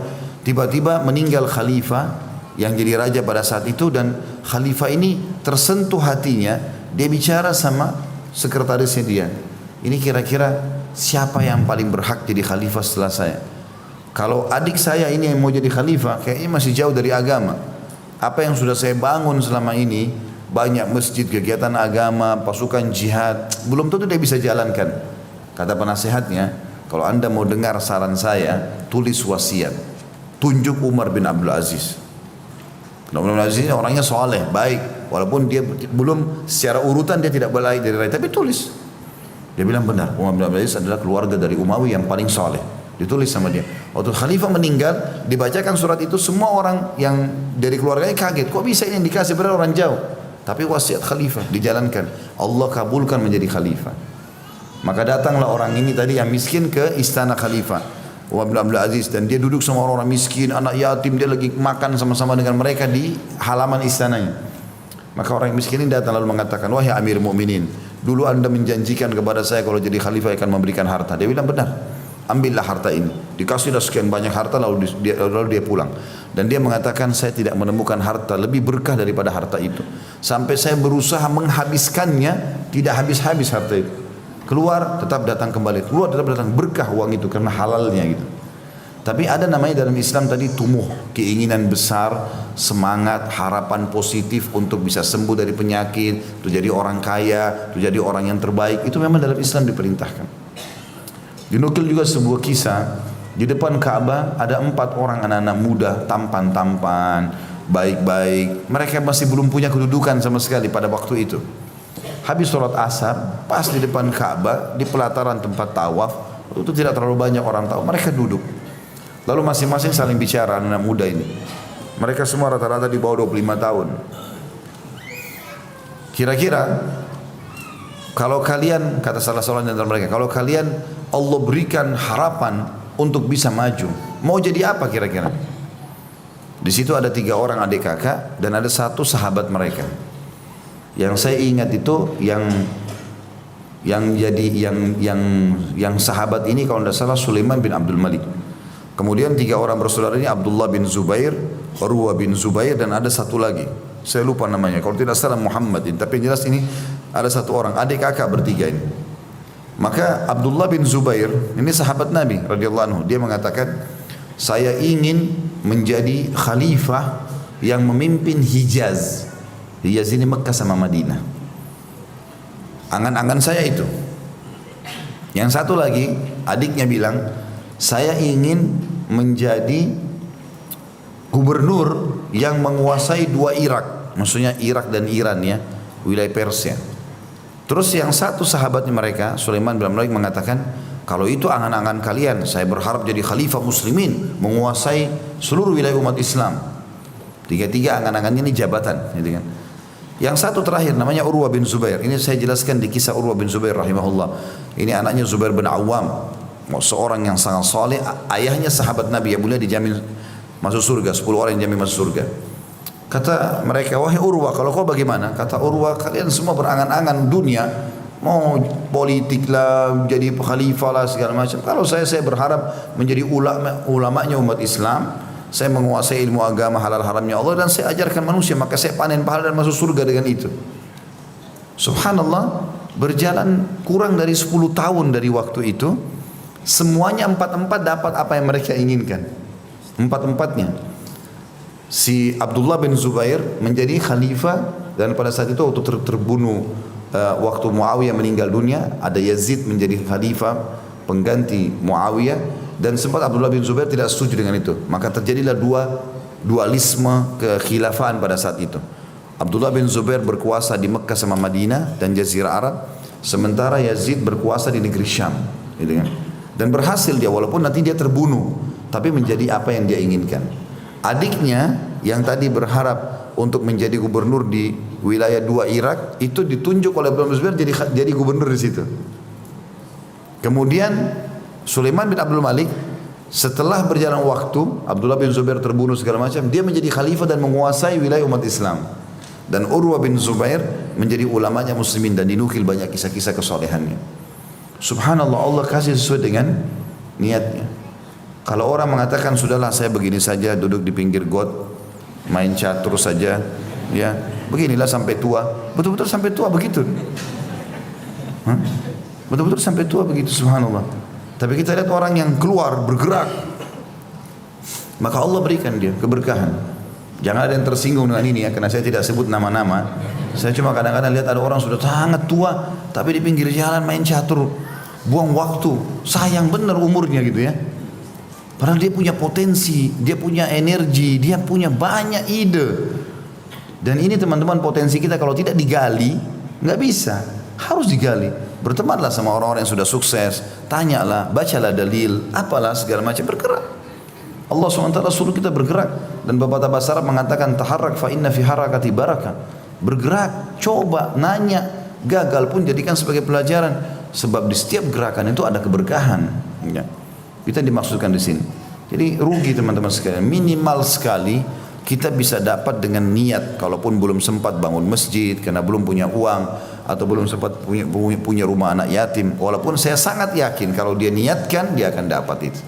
A: tiba-tiba meninggal khalifah yang jadi raja pada saat itu, dan khalifah ini tersentuh hatinya, dia bicara sama sekretarisnya dia, ini kira-kira siapa yang paling berhak jadi khalifah setelah saya? Kalau adik saya ini yang mau jadi khalifah, kayaknya masih jauh dari agama. Apa yang sudah saya bangun selama ini, banyak masjid, kegiatan agama, pasukan jihad, belum tentu dia bisa jalankan. Kata penasehatnya, kalau Anda mau dengar saran saya, tulis wasiat, tunjuk Umar bin Abdul Aziz. Umar bin Abdul Aziz orangnya soleh, baik. Walaupun dia belum secara urutan dia tidak baik dari rakyat, tapi tulis. Dia bilang benar, Umar bin Abdul Aziz adalah keluarga dari Umayyah yang paling soleh. Ditulis sama dia. Waktu khalifah meninggal, dibacakan surat itu, semua orang yang dari keluarganya kaget. Kok bisa ini yang dikasih pada orang jauh? Tapi wasiat khalifah dijalankan. Allah kabulkan menjadi khalifah. Maka datanglah orang ini tadi yang miskin ke istana khalifah Umar bin Abdul Aziz, dan dia duduk sama orang-orang miskin, anak yatim, dia lagi makan sama-sama dengan mereka di halaman istananya. Maka orang miskin ini datang lalu mengatakan, wahai Amir Mu'minin, dulu anda menjanjikan kepada saya kalau jadi khalifah akan memberikan harta. Dia bilang benar, ambillah harta ini. Dikasihlah sekian banyak harta lalu dia pulang. Dan dia mengatakan, saya tidak menemukan harta lebih berkah daripada harta itu. Sampai saya berusaha menghabiskannya, tidak habis-habis harta itu. Keluar tetap datang kembali, keluar tetap datang, berkah uang itu karena halalnya gitu. Tapi ada namanya dalam Islam tadi tumuh, keinginan besar, semangat, harapan positif untuk bisa sembuh dari penyakit, untuk jadi orang kaya, untuk jadi orang yang terbaik. Itu memang dalam Islam diperintahkan. Dinukil juga sebuah kisah, di depan Ka'bah ada 4 orang anak-anak muda, tampan-tampan, baik-baik. Mereka masih belum punya kedudukan sama sekali pada waktu itu. Habis sholat asar, pas di depan Ka'bah, di pelataran tempat tawaf, itu tidak terlalu banyak orang tahu. Mereka duduk. Lalu masing-masing saling bicara, anak muda ini. Mereka semua rata-rata di bawah 25 tahun. Kira-kira, kalau kalian, kata salah seorang di antara mereka, kalau kalian Allah berikan harapan untuk bisa maju, mau jadi apa kira-kira? Di situ ada 3 orang adik kakak dan ada 1 sahabat mereka. Yang saya ingat itu yang sahabat ini kalau tidak salah Sulaiman bin Abdul Malik. Kemudian 3 orang bersaudara ini Abdullah bin Zubair, Urwah bin Zubair, dan ada 1 lagi. Saya lupa namanya. Kalau tidak salah Muhammad. Tapi jelas ini ada 1 orang adik kakak bertiga ini. Maka Abdullah bin Zubair ini sahabat Nabi radhiyallahu anhu. Dia mengatakan, saya ingin menjadi khalifah yang memimpin Hijaz. Hijaz ini Mekah sama Madinah. Angan-angan saya itu. Yang 1 lagi, adiknya bilang, saya ingin menjadi gubernur yang menguasai 2 Irak. Maksudnya Irak dan Iran ya, wilayah Persia. Terus yang 1 sahabatnya mereka, Sulaiman bin Malik mengatakan, kalau itu angan-angan kalian, saya berharap jadi khalifah muslimin, menguasai seluruh wilayah umat Islam. 3 angan-angannya ini jabatan, gitu kan. Yang 1 terakhir namanya Urwah bin Zubair. Ini saya jelaskan di kisah Urwah bin Zubair rahimahullah. Ini anaknya Zubair bin Awam, seorang yang sangat saleh, ayahnya sahabat Nabi yang mulia dijamin masuk surga, 10 orang yang dijamin masuk surga. Kata mereka, wahai Urwah, kalau kau bagaimana? Kata Urwah, kalian semua berangan-angan dunia, mau politik lah, jadi khalifah lah, segala macam. Kalau saya berharap menjadi ulamanya umat Islam. Saya menguasai ilmu agama halal haramnya Allah dan saya ajarkan manusia, maka saya panen pahala dan masuk surga dengan itu. Subhanallah, berjalan kurang dari 10 tahun dari waktu itu, semuanya 4 dapat apa yang mereka inginkan. 4-4-nya. Si Abdullah bin Zubair menjadi khalifah, dan pada saat itu waktu terbunuh, waktu Muawiyah meninggal dunia, ada Yazid menjadi khalifah pengganti Muawiyah. Dan sempat Abdullah bin Zubair tidak setuju dengan itu. Maka terjadilah dualisme kekhilafan pada saat itu. Abdullah bin Zubair berkuasa di Mekah sama Madinah dan Jazirah Arab, sementara Yazid berkuasa di negeri Syam, gitu kan. Dan berhasil dia, walaupun nanti dia terbunuh, tapi menjadi apa yang dia inginkan. Adiknya yang tadi berharap untuk menjadi gubernur di wilayah 2 Irak, itu ditunjuk oleh Abdullah bin Zubair jadi gubernur di situ. Kemudian Sulaiman bin Abdul Malik, setelah berjalan waktu, Abdullah bin Zubair terbunuh segala macam, dia menjadi khalifah dan menguasai wilayah umat Islam. Dan Urwah bin Zubair menjadi ulamanya muslimin dan dinukil banyak kisah-kisah kesolehannya. Subhanallah, Allah kasih sesuai dengan niatnya. Kalau orang mengatakan sudahlah saya begini saja, duduk di pinggir got, main catur saja, ya beginilah sampai tua, betul-betul sampai tua begitu. Betul-betul sampai tua begitu, subhanallah. Tapi kita lihat orang yang keluar, bergerak, maka Allah berikan dia keberkahan. Jangan ada yang tersinggung dengan ini ya, karena saya tidak sebut nama-nama. Saya cuma kadang-kadang lihat ada orang sudah sangat tua, tapi di pinggir jalan main catur, buang waktu, sayang benar umurnya gitu ya. Padahal dia punya potensi, dia punya energi, dia punya banyak ide. Dan ini teman-teman potensi kita kalau tidak digali, nggak bisa. Harus digali. Bertemanlah sama orang-orang yang sudah sukses. Tanyalah, bacalah dalil, apalah segala macam, bergerak. Allah SWT suruh kita bergerak. Dan Bapak Bahasa Arab mengatakan, taharrak fa inna fi harakati barakah. Bergerak, coba, nanya. Gagal pun jadikan sebagai pelajaran. Sebab di setiap gerakan itu ada keberkahan. Ya. Kita dimaksudkan di sini. Jadi rugi teman-teman sekalian. Minimal sekali kita bisa dapat dengan niat. Kalaupun belum sempat bangun masjid karena belum punya uang, atau belum sempat punya rumah anak yatim. Walaupun saya sangat yakin kalau dia niatkan dia akan dapat itu.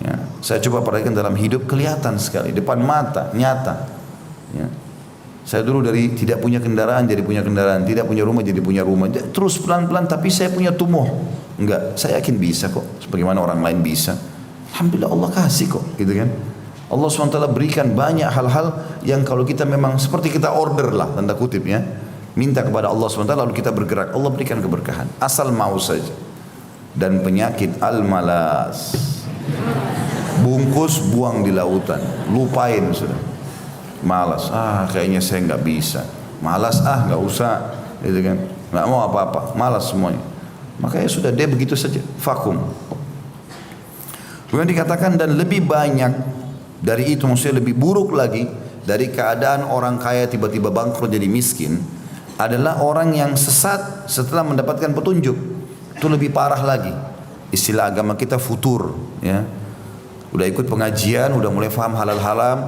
A: Ya. Saya coba perhatikan dalam hidup, kelihatan sekali depan mata, nyata. Ya. Saya dulu dari tidak punya kendaraan jadi punya kendaraan, tidak punya rumah jadi punya rumah. Terus pelan-pelan, tapi saya punya tumbuh. Enggak, saya yakin bisa kok. Sebagaimana orang lain bisa. Alhamdulillah Allah kasih kok, gitu kan. Allah SWT berikan banyak hal-hal yang kalau kita memang seperti kita order lah, tanda kutip ya. Minta kepada Allah SWT lalu kita bergerak. Allah berikan keberkahan. Asal mau saja. Dan penyakit al-malas. Bungkus buang di lautan. Lupain sudah. Malas. Kayaknya saya nggak bisa. Malas nggak usah. Gitu kan. Nggak mau apa-apa. Malas semuanya. Makanya sudah dia begitu saja. Vakum. Kemudian dikatakan dan lebih banyak dari itu, maksudnya lebih buruk lagi dari keadaan orang kaya tiba-tiba bangkrut jadi miskin adalah orang yang sesat setelah mendapatkan petunjuk. Itu lebih parah lagi. Istilah agama kita futur, ya. Udah ikut pengajian, udah mulai paham halal haram,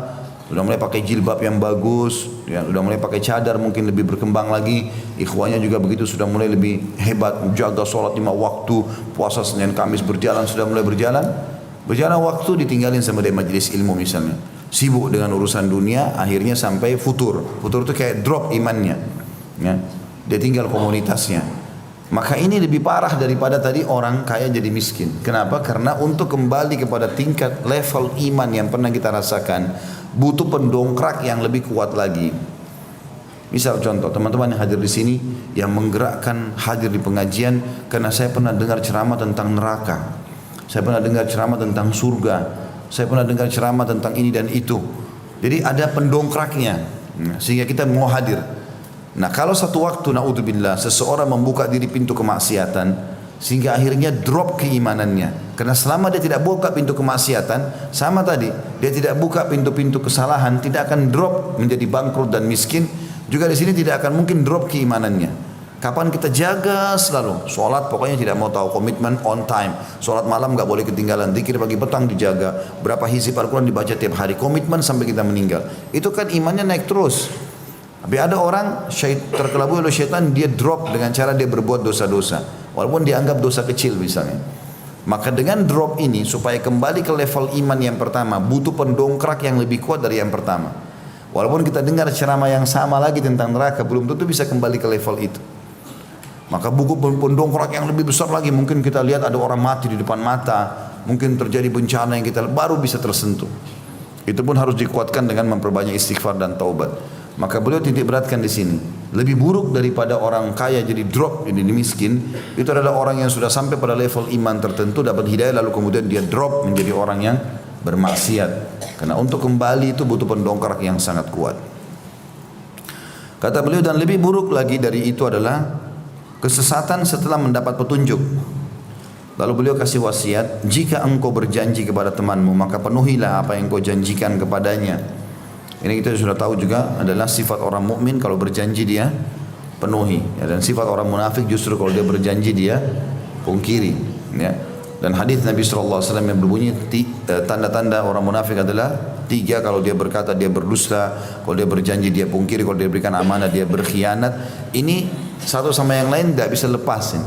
A: udah mulai pakai jilbab yang bagus, ya, udah mulai pakai cadar, mungkin lebih berkembang lagi. Ikhwanya juga begitu, sudah mulai lebih hebat, jaga sholat 5 waktu, puasa Senin Kamis berjalan, sudah mulai berjalan. Berjalan waktu ditinggalin sama dia majelis ilmu misalnya. Sibuk dengan urusan dunia, akhirnya sampai futur. Futur itu kayak drop imannya. Ya. Dia tinggal komunitasnya. Maka ini lebih parah daripada tadi orang kaya jadi miskin. Kenapa? Karena untuk kembali kepada tingkat level iman yang pernah kita rasakan, butuh pendongkrak yang lebih kuat lagi. Misal contoh, teman-teman yang hadir di sini yang menggerakkan hadir di pengajian karena saya pernah dengar ceramah tentang neraka. Saya pernah dengar ceramah tentang surga. Saya pernah dengar ceramah tentang ini dan itu. Jadi ada pendongkraknya sehingga kita mau hadir. Nah kalau satu waktu naudzubillah seseorang membuka diri pintu kemaksiatan sehingga akhirnya drop keimanannya. Karena selama dia tidak buka pintu kemaksiatan, sama tadi dia tidak buka pintu-pintu kesalahan, tidak akan drop menjadi bangkrut dan miskin. Juga di sini tidak akan mungkin drop keimanannya. Kapan kita jaga selalu sholat, pokoknya tidak mau tahu, komitmen on time. Sholat malam gak boleh ketinggalan, zikir pagi petang dijaga, berapa hizib Al-Quran dibaca tiap hari, komitmen sampai kita meninggal. Itu kan imannya naik terus. Tapi ada orang terkelabui oleh syaitan, dia drop dengan cara dia berbuat dosa-dosa, walaupun dianggap dosa kecil misalnya. Maka dengan drop ini supaya kembali ke level iman yang pertama, butuh pendongkrak yang lebih kuat dari yang pertama. Walaupun kita dengar ceramah yang sama lagi tentang neraka, belum tentu bisa kembali ke level itu. Maka buku pendongkrak yang lebih besar lagi, mungkin kita lihat ada orang mati di depan mata, mungkin terjadi bencana yang kita baru bisa tersentuh. Itu pun harus dikuatkan dengan memperbanyak istighfar dan taubat. Maka beliau titik beratkan di sini, lebih buruk daripada orang kaya jadi drop jadi miskin, itu adalah orang yang sudah sampai pada level iman tertentu, dapat hidayah lalu kemudian dia drop menjadi orang yang bermaksiat. Karena untuk kembali itu butuh pendongkrak yang sangat kuat. Kata beliau, dan lebih buruk lagi dari itu adalah kesesatan setelah mendapat petunjuk. Lalu beliau kasih wasiat, jika engkau berjanji kepada temanmu maka penuhilah apa yang kau janjikan kepadanya. Ini kita sudah tahu juga adalah sifat orang mukmin, kalau berjanji dia penuhi, ya, dan sifat orang munafik justru kalau dia berjanji dia pungkiri, ya. Dan hadis Nabi SAW yang berbunyi tanda-tanda orang munafik adalah 3, kalau dia berkata dia berdusta, kalau dia berjanji dia pungkiri, kalau dia berikan amanah dia berkhianat. Ini satu sama yang lain tidak bisa lepasin.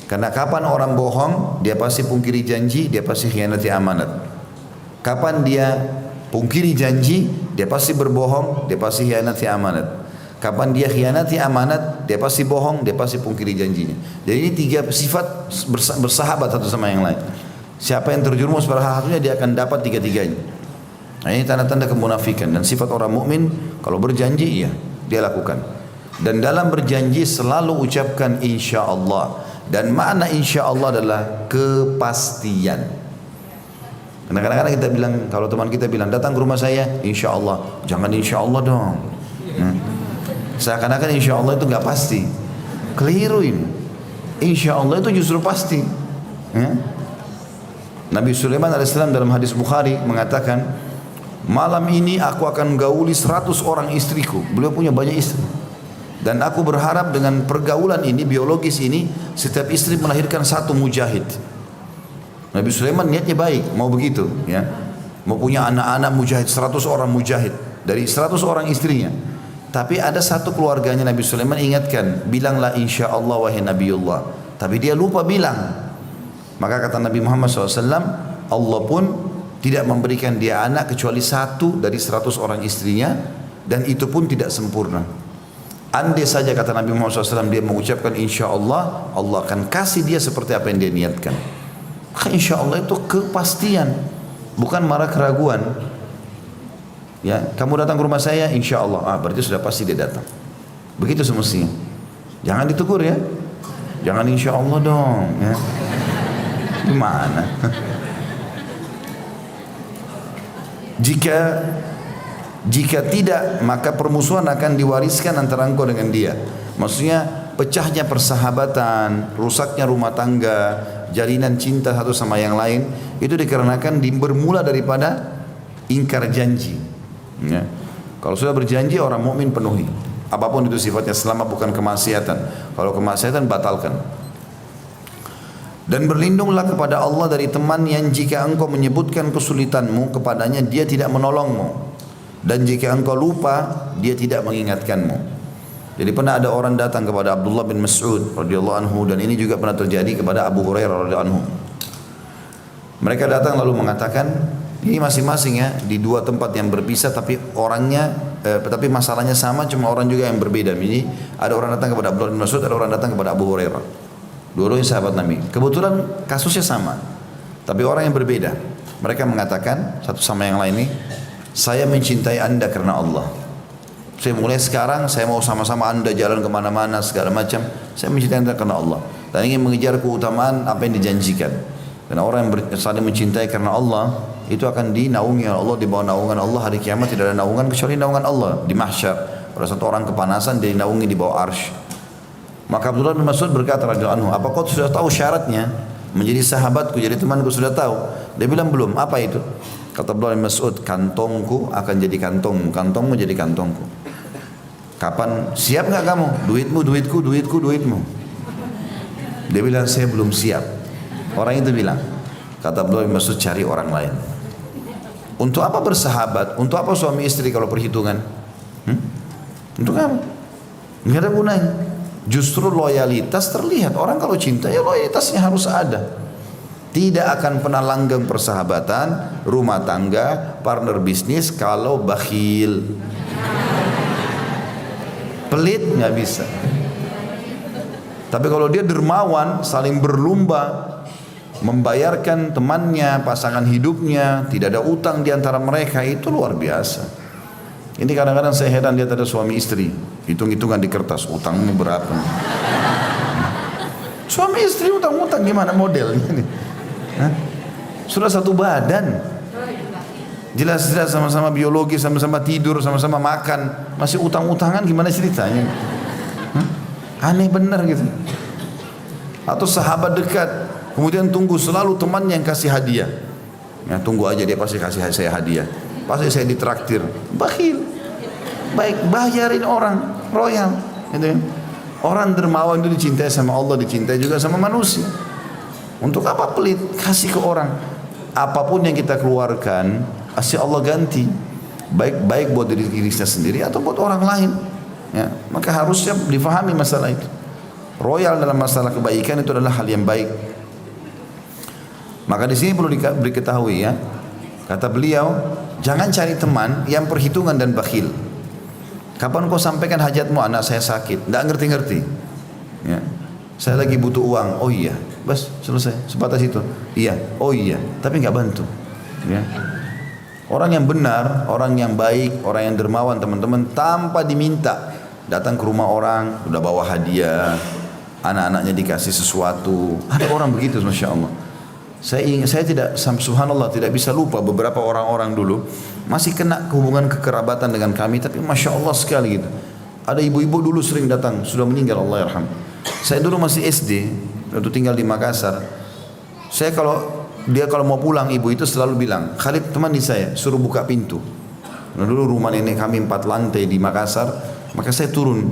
A: Karena kapan orang bohong, dia pasti pungkiri janji, dia pasti khianati amanat. Kapan dia pungkiri janji, dia pasti berbohong, dia pasti khianati amanat. Kapan dia khianati amanat, dia pasti bohong, dia pasti pungkiri janjinya. Jadi ini 3 sifat bersahabat satu sama yang lain. Siapa yang terjerumus pada hal satunya, dia akan dapat 3-tiganya. Nah ini tanda-tanda kemunafikan. Dan sifat orang mukmin kalau berjanji, iya, dia lakukan. Dan dalam berjanji selalu ucapkan insya Allah. Dan makna insya Allah adalah kepastian. Karena kadang-kadang kita bilang, kalau teman kita bilang datang ke rumah saya, insya Allah. Jangan insya Allah dong. Seakan-akan insya Allah itu nggak pasti. Keliru ini. Insya Allah itu justru pasti. Ya? Nabi Sulaiman alaihissalam dalam hadis Bukhari mengatakan, malam ini aku akan gauli 100 orang istriku. Beliau punya banyak istri. Dan aku berharap dengan pergaulan ini, biologis ini, setiap istri melahirkan satu mujahid. Nabi Sulaiman niatnya baik, mau begitu, ya. Mau punya anak-anak mujahid, 100 orang mujahid dari 100 orang istrinya. Tapi ada satu keluarganya Nabi Sulaiman ingatkan, bilanglah insya Allah wahai Nabiullah. Tapi dia lupa bilang. Maka kata Nabi Muhammad SAW, Allah pun tidak memberikan dia anak kecuali satu dari 100 orang istrinya, dan itu pun tidak sempurna. Andai saja kata Nabi Muhammad SAW dia mengucapkan insya Allah, Allah akan kasih dia seperti apa yang dia niatkan. Maka insya Allah itu kepastian, bukan marah keraguan. Ya, kamu datang ke rumah saya, insya Allah, berarti sudah pasti dia datang. Begitu semestinya. Jangan ditegur ya, jangan insya Allah dong. Ya. Gimana? Jika tidak, maka permusuhan akan diwariskan antara engkau dengan dia. Maksudnya pecahnya persahabatan, rusaknya rumah tangga, jalinan cinta satu sama yang lain, itu dikarenakan bermula daripada ingkar janji. Ya. Kalau sudah berjanji, orang mukmin penuhi. Apapun itu sifatnya, selama bukan kemaksiatan. Kalau kemaksiatan, batalkan. Dan berlindunglah kepada Allah dari teman yang jika engkau menyebutkan kesulitanmu kepadanya, dia tidak menolongmu. Dan jika engkau lupa, dia tidak mengingatkanmu. Jadi pernah ada orang datang kepada Abdullah bin Mas'ud radhiyallahu anhu, dan ini juga pernah terjadi kepada Abu Hurairah radhiyallahu anhu. Mereka datang lalu mengatakan, ini masing-masing ya di dua tempat yang berpisah, tapi orangnya tapi masalahnya sama, cuma orang juga yang berbeda. Ini ada orang datang kepada Abdullah bin Mas'ud, ada orang datang kepada Abu Hurairah. Dua-duanya sahabat Nabi. Kebetulan kasusnya sama, tapi orang yang berbeda. Mereka mengatakan satu sama yang lain ini, saya mencintai anda karena Allah. Saya mulai sekarang, saya mau sama-sama anda jalan kemana-mana segala macam. Saya mencintai anda karena Allah dan ingin mengejar keutamaan apa yang dijanjikan. Karena orang yang saling mencintai karena Allah itu akan dinaungi oleh Allah, di bawah naungan Allah hari kiamat. Tidak ada naungan kecuali naungan Allah di mahsyar. Pada satu orang kepanasan, dia dinaungi di bawah arsy. Maka Abdullah bin Mas'ud berkata radhiyallahu anhu, apa kau sudah tahu syaratnya menjadi sahabatku, jadi temanku? Sudah tahu? Dia bilang belum. Apa itu? Kata Abdullah bin Mas'ud, kantongku akan jadi kantongmu, kantongmu jadi kantongku. Kapan? Siap nggak kamu? Duitmu duitku, duitku duitmu. Dia bilang saya belum siap. Orang itu bilang, kata Abdullah bin Mas'ud, cari orang lain. Untuk apa bersahabat? Untuk apa suami istri kalau perhitungan? Untuk apa? Nggak ada gunanya. Justru loyalitas terlihat. Orang kalau cinta ya loyalitasnya harus ada. Tidak akan pernah langgeng persahabatan, rumah tangga, partner bisnis kalau bakhil. Pelit nggak bisa. Tapi kalau dia dermawan, saling berlomba membayarkan temannya, pasangan hidupnya, tidak ada utang di antara mereka, itu luar biasa. Ini kadang-kadang saya heran lihat ada suami istri, hitung-hitungan di kertas, utangmu berapa? Suami istri utang-utang gimana modelnya nih? Sudah satu badan, jelas-jelas sama-sama biologi, sama-sama tidur, sama-sama makan, masih utang-utangan, gimana ceritanya? Aneh benar gitu. Atau sahabat dekat, kemudian tunggu selalu teman yang kasih hadiah. Ya, tunggu aja dia pasti kasih saya hadiah. Pasti saya ditraktir. Bakhil. Baik, bayarin orang, royal. Gitu ya. Orang dermawan itu dicintai sama Allah, dicintai juga sama manusia. Untuk apa pelit? Kasih ke orang. Apapun yang kita keluarkan, pasti Allah ganti. Baik buat diri kita sendiri atau buat orang lain. Ya, maka harusnya difahami masalah itu. Royal dalam masalah kebaikan itu adalah hal yang baik. Maka di sini perlu diketahui ya. Kata beliau, jangan cari teman yang perhitungan dan bakhil. Kapan kau sampaikan hajatmu? Anak saya sakit, tidak ngerti-ngerti. Ya. Saya lagi butuh uang. Oh iya, bas selesai. Sebatas itu. Iya, oh iya, tapi nggak bantu. Ya. Orang yang benar, orang yang baik, orang yang dermawan teman-teman, tanpa diminta datang ke rumah orang, udah bawa hadiah, anak-anaknya dikasih sesuatu. Ada orang begitu, masya Allah. Saya tidak, subhanallah, tidak bisa lupa beberapa orang-orang dulu masih kena hubungan kekerabatan dengan kami, tapi masya Allah sekali gitu. Ada ibu-ibu dulu sering datang, sudah meninggal Allah yarham. Saya dulu masih SD, waktu tinggal di Makassar. Saya kalau mau pulang, ibu itu selalu bilang, Khalid temani saya, suruh buka pintu. Nah, dulu rumah nenek kami 4 lantai di Makassar, maka saya turun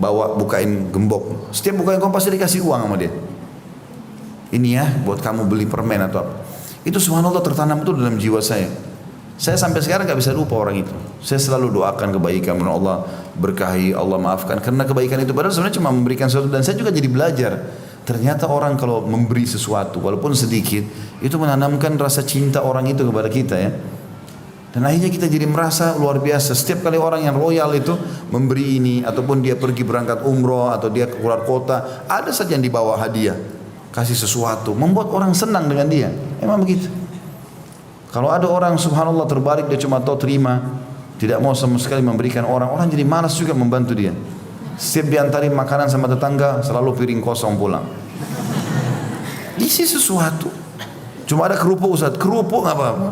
A: bawa bukain gembok. Setiap bukain gembok pasti dikasih uang sama dia. Ini ya buat kamu beli permen atau apa. Itu subhanallah tertanam itu dalam jiwa saya. Saya sampai sekarang gak bisa lupa orang itu. Saya selalu doakan kebaikan, Allah berkahi, Allah maafkan. Karena kebaikan itu padahal sebenarnya cuma memberikan sesuatu. Dan saya juga jadi belajar. Ternyata orang kalau memberi sesuatu, walaupun sedikit, itu menanamkan rasa cinta orang itu kepada kita ya. Dan akhirnya kita jadi merasa luar biasa. Setiap kali orang yang loyal itu memberi ini, ataupun dia pergi berangkat umroh, atau dia keluar kota, ada saja yang dibawa hadiah. Kasih sesuatu, membuat orang senang dengan dia. Emang begitu. Kalau ada orang subhanallah terbalik, dia cuma tahu terima, tidak mau sama sekali memberikan orang jadi malas juga membantu dia. Setiap diantarin makanan sama tetangga, selalu piring kosong pulang. Isi sesuatu. Cuma ada kerupuk Ustaz, kerupuk nggak apa-apa.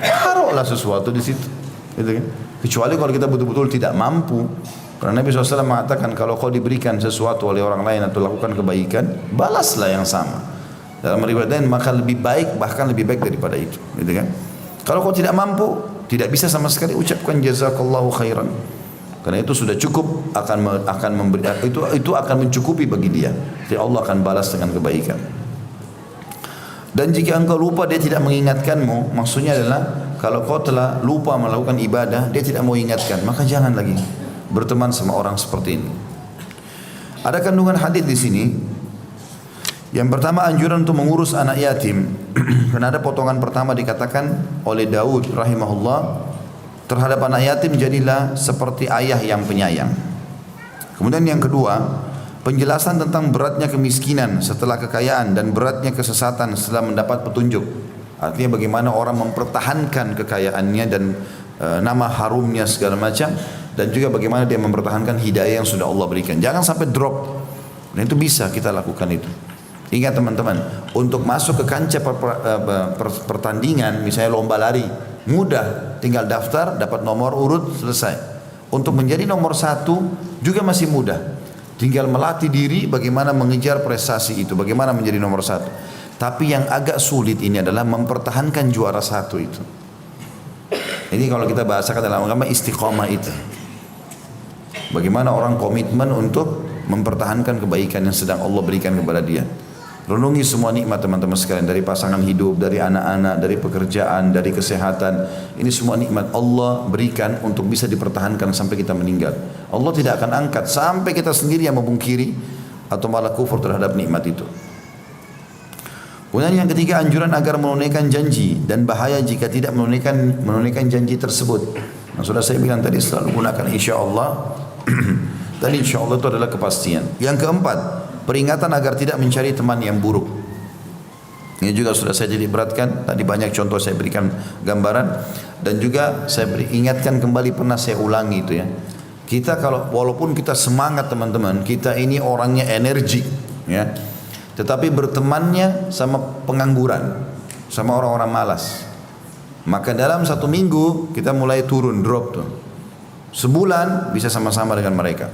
A: Taruhlah sesuatu di situ. Gitu kan? Kecuali kalau kita betul-betul tidak mampu. Karena Nabi SAW mengatakan kalau kau diberikan sesuatu oleh orang lain atau lakukan kebaikan, balaslah yang sama. Dalam riwayat lain maka lebih baik, bahkan lebih baik daripada itu, gitu kan? Kalau kau tidak mampu, tidak bisa sama sekali, ucapkan jazakallahu khairan. Karena itu sudah cukup, akan memberi, itu akan mencukupi bagi dia. Jadi Allah akan balas dengan kebaikan. Dan jika engkau lupa dia tidak mengingatkanmu, maksudnya adalah kalau kau telah lupa melakukan ibadah, dia tidak mau ingatkan, maka jangan lagi berteman sama orang seperti ini. Ada kandungan hadis di sini. Yang pertama anjuran untuk mengurus anak yatim. Karena ada potongan pertama dikatakan oleh Daud rahimahullah, terhadap anak yatim jadilah seperti ayah yang penyayang. Kemudian yang kedua, penjelasan tentang beratnya kemiskinan setelah kekayaan dan beratnya kesesatan setelah mendapat petunjuk. Artinya bagaimana orang mempertahankan kekayaannya dan nama harumnya segala macam, dan juga bagaimana dia mempertahankan hidayah yang sudah Allah berikan. Jangan sampai drop. Dan itu bisa kita lakukan itu. Ingat teman-teman, untuk masuk ke kancah pertandingan, misalnya lomba lari, mudah, tinggal daftar, dapat nomor urut, selesai. Untuk menjadi nomor 1 juga masih mudah, tinggal melatih diri bagaimana mengejar prestasi itu, bagaimana menjadi nomor 1. Tapi yang agak sulit ini adalah mempertahankan juara 1 itu. Ini kalau kita bahasakan dalam agama istiqomah itu. Bagaimana orang komitmen untuk mempertahankan kebaikan yang sedang Allah berikan kepada dia. Renungi semua nikmat teman-teman sekalian, dari pasangan hidup, dari anak-anak, dari pekerjaan, dari kesehatan. Ini semua nikmat Allah berikan untuk bisa dipertahankan sampai kita meninggal. Allah tidak akan angkat sampai kita sendiri yang memungkiri atau malah kufur terhadap nikmat itu. Kemudian yang ketiga, anjuran agar menunaikan janji dan bahaya jika tidak menunaikan janji tersebut. Nah, sudah saya bilang tadi, selalu gunakan insyaallah. Dan insyaallah itu adalah kepastian. Yang keempat, peringatan agar tidak mencari teman yang buruk. Ini juga sudah saya jadi beratkan. Tadi banyak contoh saya berikan gambaran, dan juga saya ingatkan kembali, pernah saya ulangi itu ya. Kita kalau walaupun kita semangat teman-teman, kita ini orangnya energi ya. Tetapi bertemannya sama pengangguran, sama orang-orang malas, maka dalam 1 minggu kita mulai turun, drop tuh. Sebulan bisa sama-sama dengan mereka.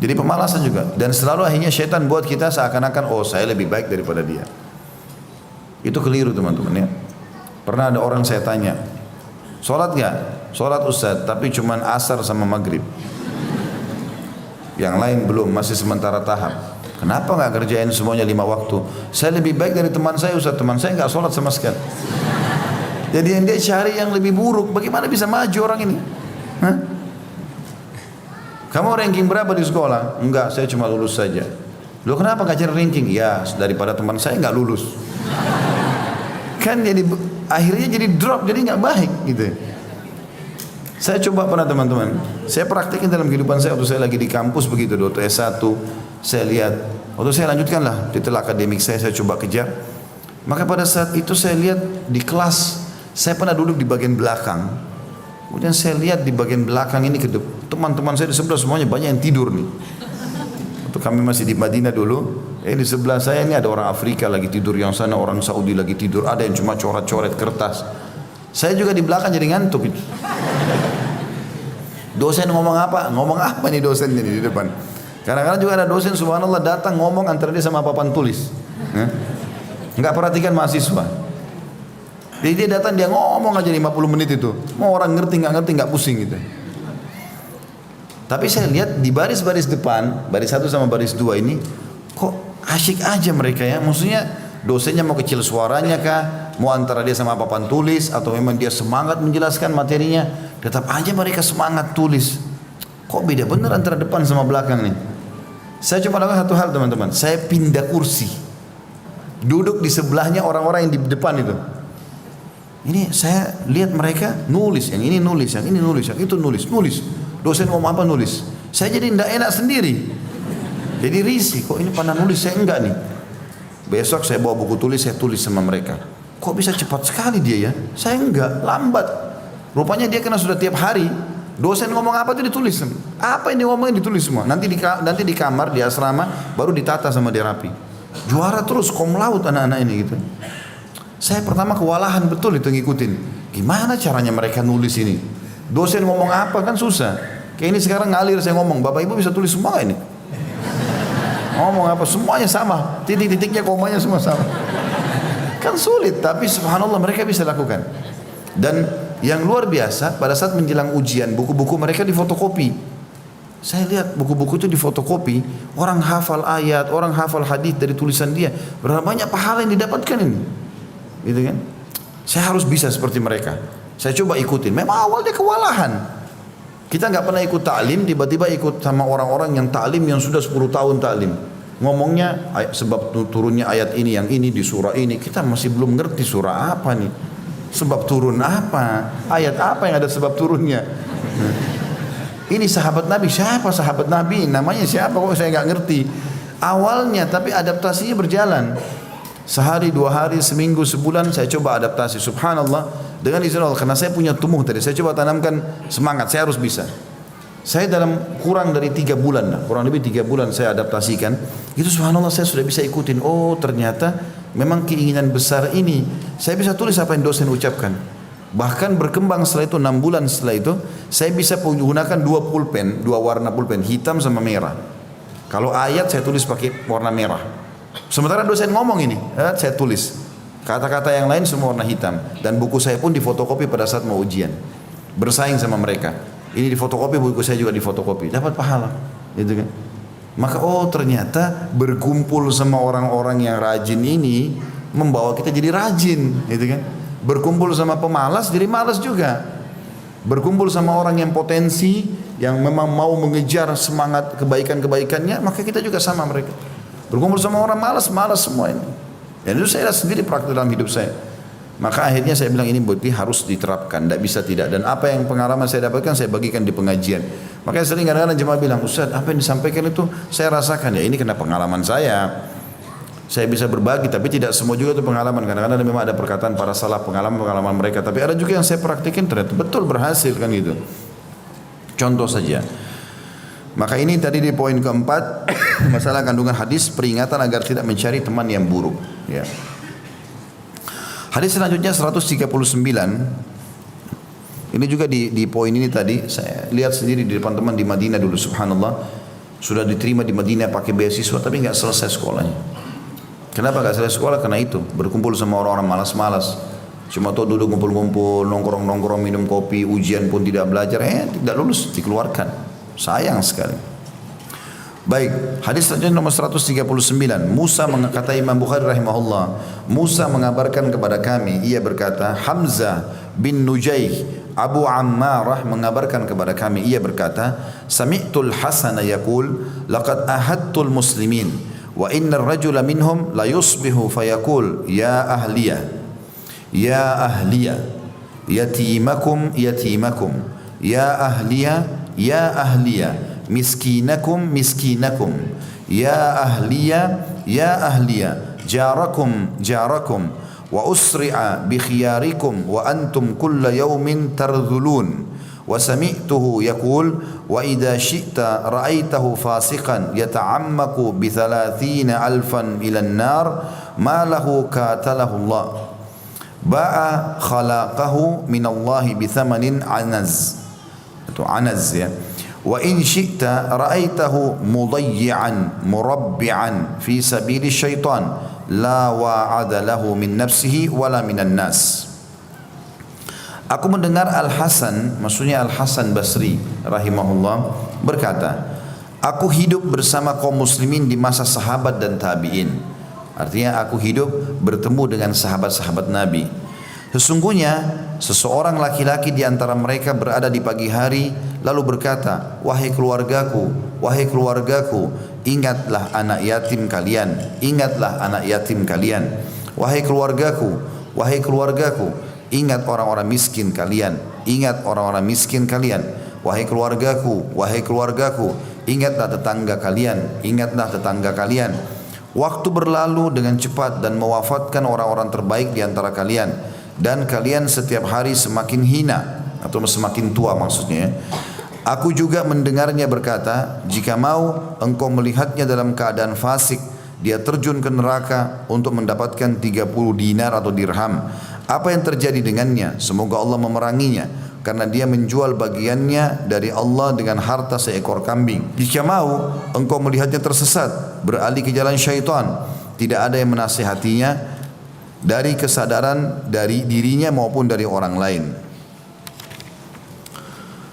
A: Jadi pemalasan juga. Dan selalu akhirnya syaitan buat kita seakan-akan, oh saya lebih baik daripada dia. Itu keliru teman-teman ya. Pernah ada orang saya tanya, sholat gak? Sholat Ustaz, tapi cuman asar sama maghrib. Yang lain belum, masih sementara tahap. Kenapa gak kerjain semuanya 5 waktu? Saya lebih baik dari teman saya Ustaz, teman saya gak sholat sama sekali. Jadi yang dia cari yang lebih buruk, bagaimana bisa maju orang ini? Hah? Kamu ranking berapa di sekolah? Enggak, saya cuma lulus saja. Loh kenapa gak cari ranking? Ya daripada teman saya gak lulus. Kan jadi akhirnya jadi drop, jadi gak baik gitu. Saya coba pernah teman-teman, saya praktekin dalam kehidupan saya waktu saya lagi di kampus begitu, waktu S1 saya lihat, waktu saya lanjutkan lah detail akademik saya coba kejar. Maka pada saat itu saya lihat di kelas, saya pernah duduk di bagian belakang. Kemudian saya lihat di bagian belakang ini, teman-teman saya di sebelah semuanya banyak yang tidur nih. Waktu kami masih di Madinah dulu, di sebelah saya ini ada orang Afrika lagi tidur, yang sana orang Saudi lagi tidur, ada yang cuma coret-coret kertas. Saya juga di belakang jadi ngantuk itu. Dosen ngomong apa? Ngomong apa nih dosen ini di depan? Kadang-kadang juga ada dosen subhanallah datang ngomong antara dia sama papan tulis. Enggak perhatikan mahasiswa. Jadi dia datang dia ngomong aja 50 menit itu. Mau orang ngerti nggak pusing gitu. Tapi saya lihat di baris-baris depan, baris 1 sama baris 2 ini kok asyik aja mereka ya. Maksudnya dosennya mau kecil suaranya kah? Mau antara dia sama papan tulis atau memang dia semangat menjelaskan materinya, tetap aja mereka semangat tulis. Kok beda bener antara depan sama belakang nih? Saya cuma lakukan satu hal teman-teman, saya pindah kursi. Duduk di sebelahnya orang-orang yang di depan itu. Ini saya lihat mereka nulis, yang ini nulis, yang ini nulis, yang itu nulis. Dosen ngomong apa nulis. Saya jadi tidak enak sendiri. Jadi risih, kok ini pandang nulis, saya enggak nih. Besok saya bawa buku tulis, saya tulis sama mereka. Kok bisa cepat sekali dia ya? Saya enggak, lambat. Rupanya dia kena sudah tiap hari. Dosen ngomong apa itu ditulis. Apa yang dia ngomongin ditulis semua. Nanti di kamar, di asrama, baru ditata sama dia rapi. Juara terus, kom laut anak-anak ini gitu. Saya pertama kewalahan betul itu ngikutin. Gimana caranya mereka nulis ini? Dosen ngomong apa kan susah. Kayak ini sekarang ngalir saya ngomong. Bapak ibu bisa tulis semua ini. Ngomong apa semuanya sama. Titik-titiknya komanya semua sama. Kan sulit tapi subhanallah mereka bisa lakukan. Dan yang luar biasa pada saat menjelang ujian buku-buku mereka difotokopi. Saya lihat buku-buku itu difotokopi. Orang hafal ayat, orang hafal hadis dari tulisan dia. Berapa banyak pahala yang didapatkan ini. Gitu kan? Saya harus bisa seperti mereka. Saya coba ikutin. Memang awalnya kewalahan. Kita nggak pernah ikut taklim, tiba-tiba ikut sama orang-orang yang taklim yang sudah 10 tahun taklim. Ngomongnya sebab turunnya ayat ini, yang ini di surah ini. Kita masih belum ngerti surah apa nih. Sebab turun apa? Ayat apa yang ada sebab turunnya? Ini sahabat Nabi. Siapa sahabat Nabi? Namanya siapa kok saya nggak ngerti. Awalnya tapi adaptasinya berjalan. Sehari, 2 hari, seminggu, sebulan saya coba adaptasi. Subhanallah, dengan izin Allah, karena saya punya tumbuh tadi, saya coba tanamkan semangat, saya harus bisa. Saya dalam kurang dari 3 bulan, kurang lebih 3 bulan saya adaptasikan. Itu subhanallah saya sudah bisa ikutin. Oh ternyata memang keinginan besar ini. Saya bisa tulis apa yang dosen ucapkan. Bahkan berkembang setelah itu 6 bulan setelah itu, saya bisa menggunakan 2 pulpen, 2 warna pulpen, hitam sama merah. Kalau ayat saya tulis pakai warna merah. Sementara dosen ngomong ini, saya tulis. Kata-kata yang lain semua warna hitam. Dan buku saya pun difotokopi pada saat mau ujian. Bersaing sama mereka. Ini difotokopi, buku saya juga difotokopi. Dapat pahala. Gitu kan? Maka ternyata berkumpul sama orang-orang yang rajin ini membawa kita jadi rajin. Gitu kan? Berkumpul sama pemalas jadi malas juga. Berkumpul sama orang yang potensi, yang memang mau mengejar semangat kebaikan-kebaikannya, maka kita juga sama mereka. Berkumpul sama orang malas semua ini. Dan itu saya sendiri praktik dalam hidup saya. Maka akhirnya saya bilang ini berarti harus diterapkan, tidak bisa tidak. Dan apa yang pengalaman saya dapatkan saya bagikan di pengajian. Makanya sering kadang-kadang jemaah bilang, Ustaz apa yang disampaikan itu saya rasakan. Ya ini kena pengalaman saya. Saya bisa berbagi tapi tidak semua juga itu pengalaman. Kadang-kadang memang ada perkataan para salaf, pengalaman mereka. Tapi ada juga yang saya praktikin ternyata betul berhasil kan gitu. Contoh saja. Maka ini tadi di poin keempat masalah kandungan hadis, peringatan agar tidak mencari teman yang buruk ya. Hadis selanjutnya 139. Ini juga di poin ini tadi saya lihat sendiri di depan teman di Madinah dulu, subhanallah. Sudah diterima di Madinah pakai beasiswa tapi nggak selesai sekolahnya. Kenapa nggak selesai sekolah? Karena itu berkumpul sama orang-orang malas-malas. Cuma tuh duduk ngumpul-ngumpul, nongkrong-nongkrong, minum kopi, ujian pun tidak belajar, tidak lulus, dikeluarkan. Sayang sekali. Baik, hadis selanjutnya nomor 139. Musa kata Imam Bukhari rahimahullah, Musa mengabarkan kepada kami, ia berkata, Hamzah bin Nujaih Abu Ammarah mengabarkan kepada kami, ia berkata, Sami'tul Hasan yaqul, laqad ahadtul muslimin wa inna ar-rajula minhum la yusbihu fayaqul ya ahliyah ya ahliyah yatimakum yatimakum ya ahliyah ya ahliya miskinakum miskinakum ya ahliya ya ahliya jarakum jarakum wa usri'a bi khiyarikum wa antum kulla yawmin tarzulun wa sami'tuhu yaqul wa idha syi'ta ra'aitahu fasiqan yata'ammaku bi 30,000 ila an-nar ma lahu katalahu Allah ba'a khalaqahu min Allah bi thamanin anaz Itu anaz ya. Wa in syi'ta ra'aitahu mudayyi'an murabbi'an fi sabili syaitan la wa'ada lahu min nafsihi wala minan nas. Aku mendengar Al-Hasan, maksudnya Al-Hasan Basri rahimahullah berkata, aku hidup bersama kaum muslimin di masa sahabat dan tabi'in. Artinya aku hidup bertemu dengan sahabat-sahabat Nabi. Sesungguhnya seseorang laki-laki di antara mereka berada di pagi hari lalu berkata, wahai keluargaku, ingatlah anak yatim kalian, ingatlah anak yatim kalian. Wahai keluargaku, ingat orang-orang miskin kalian, ingat orang-orang miskin kalian. Wahai keluargaku, ingatlah tetangga kalian, ingatlah tetangga kalian. Waktu berlalu dengan cepat dan mewafatkan orang-orang terbaik di antara kalian. Dan kalian setiap hari semakin hina atau semakin tua maksudnya. Aku juga mendengarnya berkata, jika mau engkau melihatnya dalam keadaan fasik, dia terjun ke neraka untuk mendapatkan 30 dinar atau dirham. Apa yang terjadi dengannya? Semoga Allah memeranginya, karena dia menjual bagiannya dari Allah dengan harta seekor kambing. Jika mau engkau melihatnya tersesat, beralih ke jalan syaitan, tidak ada yang menasihatinya dari kesadaran dari dirinya maupun dari orang lain.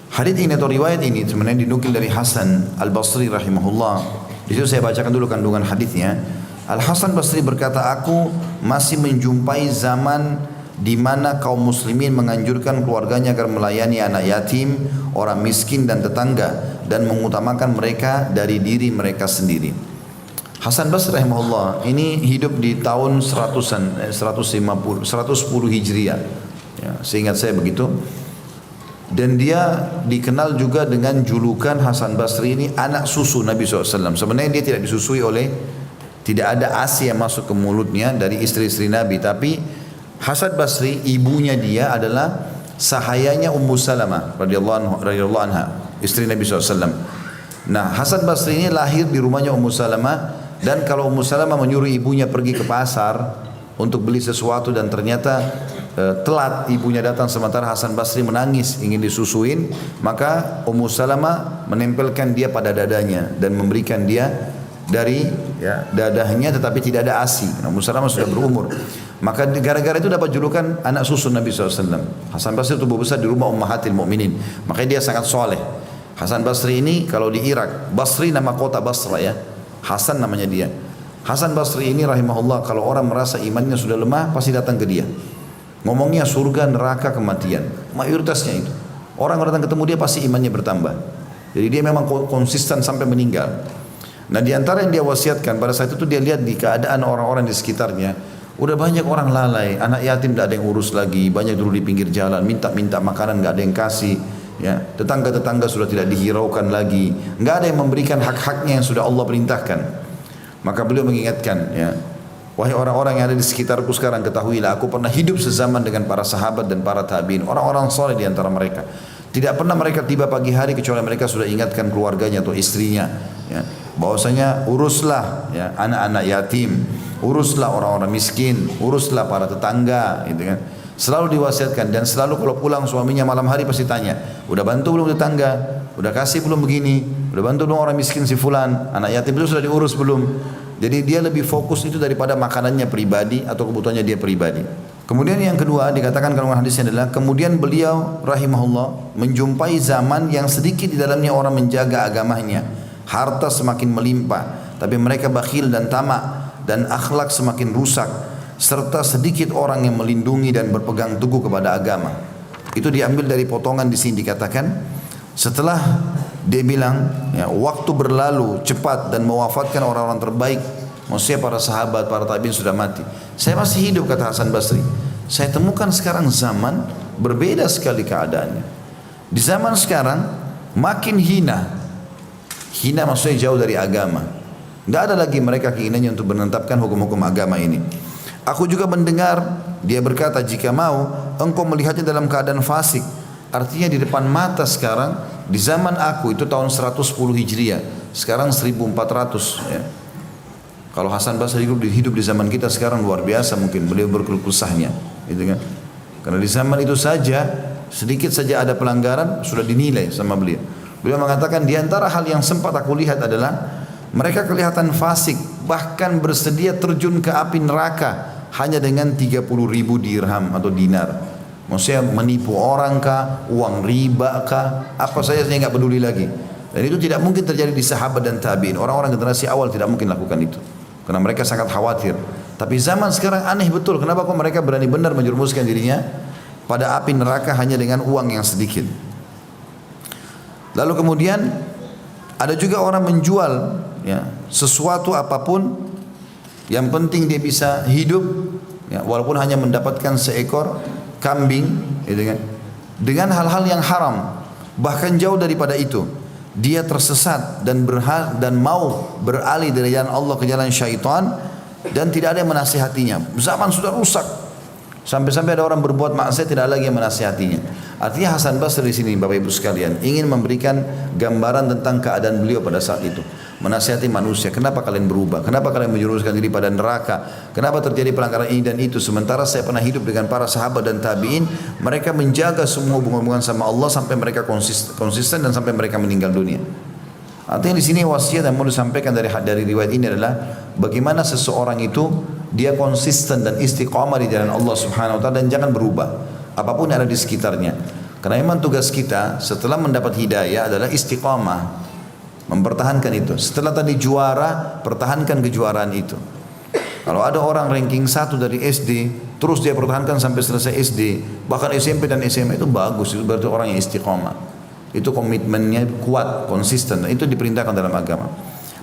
A: Hadits ini atau riwayat ini sebenarnya dinukil dari Hasan Al-Basri rahimahullah. Di situ saya bacakan dulu kandungan hadisnya. Al-Hasan Basri berkata, aku masih menjumpai zaman di mana kaum muslimin menganjurkan keluarganya agar melayani anak yatim, orang miskin dan tetangga, dan mengutamakan mereka dari diri mereka sendiri. Hasan Basri rahimahullah ini hidup di tahun 110 Hijriah ya, seingat saya begitu. Dan dia dikenal juga dengan julukan Hasan Basri ini anak susu Nabi SAW. Sebenarnya dia tidak disusui tidak ada ASI yang masuk ke mulutnya dari istri-istri Nabi. Tapi Hasan Basri, ibunya dia adalah sahayanya Ummu Salamah radhiyallahu anha, istri Nabi SAW. Nah, Hasan Basri ini lahir di rumahnya Ummu Salamah. Dan kalau Ummu Salamah menyuruh ibunya pergi ke pasar untuk beli sesuatu dan ternyata telat, ibunya datang sementara Hasan Basri menangis ingin disusuin, maka Ummu Salamah menempelkan dia pada dadanya dan memberikan dia dari dadahnya, tetapi tidak ada ASI. Ummu Salamah sudah berumur, maka gara-gara itu dapat julukan anak susu Nabi SAW. Hasan Basri tumbuh besar di rumah Ummahatil Mukminin, makanya dia sangat soleh. Hasan Basri ini kalau di Irak, Basri nama kota Basra ya, Hasan namanya dia. Hasan Basri ini rahimahullah, kalau orang merasa imannya sudah lemah pasti datang ke dia. Ngomongnya surga, neraka, kematian, mayoritasnya itu. Orang datang ketemu dia pasti imannya bertambah. Jadi dia memang konsisten sampai meninggal. Nah, di antara yang dia wasiatkan pada saat itu, dia lihat di keadaan orang-orang di sekitarnya, udah banyak orang lalai, anak yatim tidak ada yang urus lagi, banyak dulu di pinggir jalan, minta makanan nggak ada yang kasih. Ya, tetangga-tetangga sudah tidak dihiraukan lagi, nggak ada yang memberikan hak-haknya yang sudah Allah perintahkan. Maka beliau mengingatkan, ya, wahai orang-orang yang ada di sekitarku sekarang, ketahuilah aku pernah hidup sezaman dengan para sahabat dan para tabiin, orang-orang soleh di antara mereka. Tidak pernah mereka tiba pagi hari kecuali mereka sudah ingatkan keluarganya atau istrinya, ya, bahwasanya uruslah ya anak-anak yatim, uruslah orang-orang miskin, uruslah para tetangga, gitu kan. Selalu diwasiatkan, dan selalu kalau pulang suaminya malam hari pasti tanya, udah bantu belum tetangga, udah kasih belum begini, udah bantu belum orang miskin si fulan, anak yatim itu sudah diurus belum. Jadi dia lebih fokus itu daripada makanannya pribadi atau kebutuhannya dia pribadi. Kemudian yang kedua dikatakan kalau hadisnya adalah, kemudian beliau rahimahullah menjumpai zaman yang sedikit di dalamnya orang menjaga agamanya, harta semakin melimpah, tapi mereka bakhil dan tamak, dan akhlak semakin rusak, serta sedikit orang yang melindungi dan berpegang teguh kepada agama. Itu diambil dari potongan di sini, dikatakan setelah dia bilang, ya, waktu berlalu cepat dan mewafatkan orang-orang terbaik, maksudnya para sahabat, para tabi'in sudah mati. Saya masih hidup, kata Hasan Basri. Saya temukan sekarang zaman berbeda sekali keadaannya. Di zaman sekarang makin hina maksudnya jauh dari agama. Tidak ada lagi mereka keinginannya untuk menetapkan hukum-hukum agama ini. Aku juga mendengar dia berkata, jika mau engkau melihatnya dalam keadaan fasik. Artinya di depan mata sekarang, di zaman aku itu tahun 110 Hijriah, sekarang 1400 ya. Kalau Hasan Basri hidup di zaman kita sekarang luar biasa, mungkin beliau berkeluh kesahnya, gitu kan. Karena di zaman itu saja sedikit saja ada pelanggaran sudah dinilai sama beliau. Beliau mengatakan di antara hal yang sempat aku lihat adalah mereka kelihatan fasik, bahkan bersedia terjun ke api neraka hanya dengan 30.000 dirham atau dinar. Maksudnya menipu orang kah, uang riba kah, apa saja saya nggak peduli lagi. Dan itu tidak mungkin terjadi di sahabat dan tabiin. Orang-orang generasi awal tidak mungkin lakukan itu, karena mereka sangat khawatir. Tapi zaman sekarang aneh betul, kenapa kok mereka berani benar menjerumuskan dirinya pada api neraka hanya dengan uang yang sedikit. Lalu kemudian ada juga orang menjual ya, sesuatu apapun, yang penting dia bisa hidup ya, walaupun hanya mendapatkan seekor kambing gitu kan, dengan hal-hal yang haram, bahkan jauh daripada itu. Dia tersesat dan mau beralih dari jalan Allah ke jalan syaitan, dan tidak ada yang menasihatinya. Zaman sudah rusak, sampai-sampai ada orang berbuat maksiat tidak ada lagi yang menasihatinya. Artinya Hasan Basri di sini Bapak Ibu sekalian ingin memberikan gambaran tentang keadaan beliau pada saat itu, menasihati manusia, kenapa kalian berubah, kenapa kalian menjerumuskan diri pada neraka, kenapa terjadi pelanggaran ini dan itu. Sementara saya pernah hidup dengan para sahabat dan tabiin, mereka menjaga semua hubungan sama Allah sampai mereka konsisten dan sampai mereka meninggal dunia. Artinya di sini wasiat yang mau disampaikan dari riwayat ini adalah bagaimana seseorang itu dia konsisten dan istiqamah di jalan Allah Subhanahu wa taala dan jangan berubah apapun yang ada di sekitarnya. Karena memang tugas kita setelah mendapat hidayah adalah istiqamah, mempertahankan itu. Setelah tadi juara, pertahankan kejuaraan itu. Kalau ada orang ranking 1 dari SD, terus dia pertahankan sampai selesai SD, bahkan SMP dan SMA, itu bagus, itu berarti orang yang istiqamah. Itu komitmennya kuat, konsisten, itu diperintahkan dalam agama.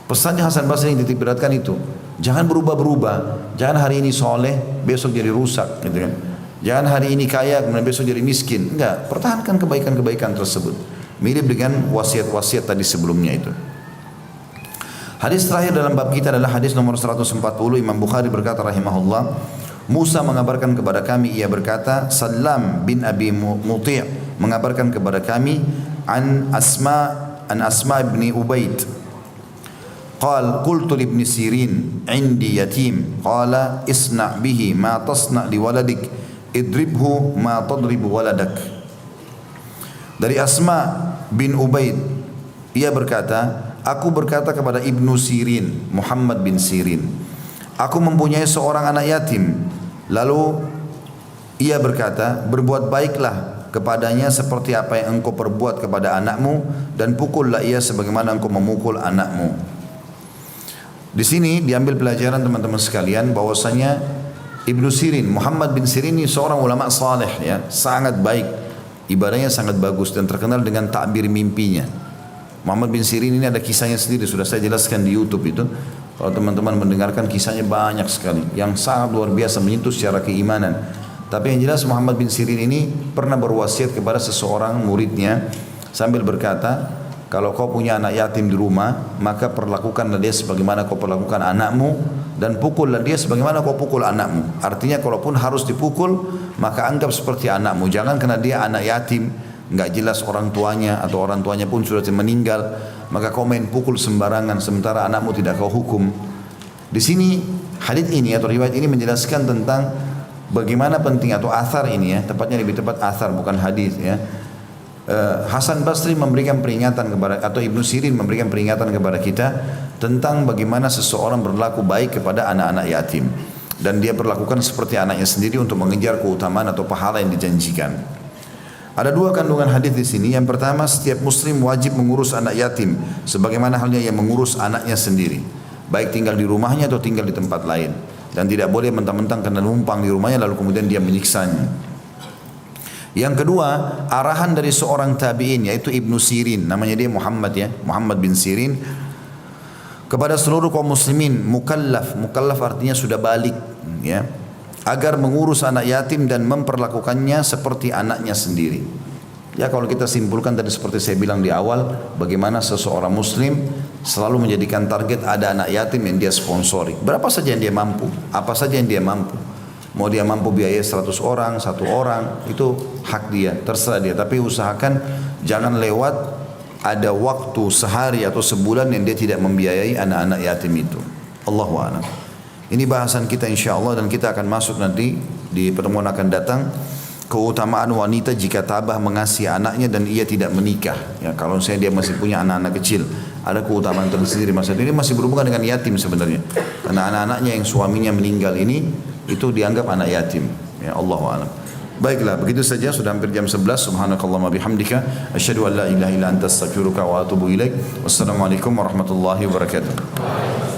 A: Pesannya Hasan Basri yang titik beratkan itu, jangan berubah-berubah, jangan hari ini soleh, besok jadi rusak, gitu kan. Jangan hari ini kaya, kemudian besok jadi miskin. Enggak, pertahankan kebaikan-kebaikan tersebut. Mirip dengan wasiat-wasiat tadi sebelumnya itu. Hadis terakhir dalam bab kita adalah hadis nomor 140. Imam Bukhari berkata rahimahullah, Musa mengabarkan kepada kami, ia berkata, Salam bin Abi Muti' mengabarkan kepada kami an Asma ibni Ubaid. Qal qultu li ibn Sirin indi yatim qala isna' bihi ma tasna' li waladik idribhu ma tadribu waladak. Dari Asma bin Ubaid, ia berkata, aku berkata kepada Ibnu Sirin, Muhammad bin Sirin, aku mempunyai seorang anak yatim. Lalu ia berkata, berbuat baiklah kepadanya seperti apa yang engkau perbuat kepada anakmu, dan pukullah ia sebagaimana engkau memukul anakmu. Di sini diambil pelajaran teman-teman sekalian bahwasanya Ibnu Sirin, Muhammad bin Sirin ini seorang ulama saleh ya, sangat baik, ibadahnya sangat bagus dan terkenal dengan takbir mimpinya. Muhammad bin Sirin ini ada kisahnya sendiri, sudah saya jelaskan di YouTube itu. Kalau teman-teman mendengarkan kisahnya banyak sekali, yang sangat luar biasa menyentuh secara keimanan. Tapi yang jelas Muhammad bin Sirin ini pernah berwasiat kepada seseorang muridnya sambil berkata, kalau kau punya anak yatim di rumah, maka perlakukanlah dia sebagaimana kau perlakukan anakmu, dan pukullah dia sebagaimana kau pukul anakmu. Artinya kalaupun harus dipukul, maka anggap seperti anakmu. Jangan karena dia anak yatim, nggak jelas orang tuanya atau orang tuanya pun sudah meninggal, maka kau main pukul sembarangan sementara anakmu tidak kau hukum. Di sini hadits ini atau riwayat ini menjelaskan tentang bagaimana penting atau athar ini ya, tepatnya lebih tepat athar bukan hadis ya. Hasan Basri memberikan peringatan kepada, atau Ibnu Sirin memberikan peringatan kepada kita tentang bagaimana seseorang berlaku baik kepada anak-anak yatim, dan dia perlakukan seperti anaknya sendiri untuk mengejar keutamaan atau pahala yang dijanjikan. Ada dua kandungan hadis di sini. Yang pertama, setiap muslim wajib mengurus anak yatim sebagaimana halnya yang mengurus anaknya sendiri, baik tinggal di rumahnya atau tinggal di tempat lain, dan tidak boleh mentang-mentang karena numpang di rumahnya lalu kemudian dia menyiksanya. Yang kedua, arahan dari seorang tabi'in yaitu Ibnu Sirin, namanya dia Muhammad ya, Muhammad bin Sirin, kepada seluruh kaum muslimin mukallaf artinya sudah balik ya, agar mengurus anak yatim dan memperlakukannya seperti anaknya sendiri. Ya, kalau kita simpulkan tadi seperti saya bilang di awal, bagaimana seseorang muslim selalu menjadikan target ada anak yatim yang dia sponsori. Berapa saja yang dia mampu, apa saja yang dia mampu. Mau dia mampu biaya 100 orang, 1 orang, itu hak dia, terserah dia. Tapi usahakan jangan lewat ada waktu sehari atau sebulan yang dia tidak membiayai anak-anak yatim itu. Allahu a'lam. Ini bahasan kita insya Allah, dan kita akan masuk nanti di pertemuan akan datang keutamaan wanita jika tabah mengasihi anaknya dan ia tidak menikah. Ya, kalau saya dia masih punya anak-anak kecil, ada keutamaan tersendiri. Maksudnya ini masih berhubungan dengan yatim sebenarnya. Karena anak-anaknya yang suaminya meninggal ini itu dianggap anak yatim. Ya, Allahu a'lam. Baiklah, begitu saja sudah hampir jam 11. Subhanakallahumma bihamdika asyhadu an la ilaha illa anta astaghfiruka wa atubu ilaik. Wassalamualaikum warahmatullahi wabarakatuh.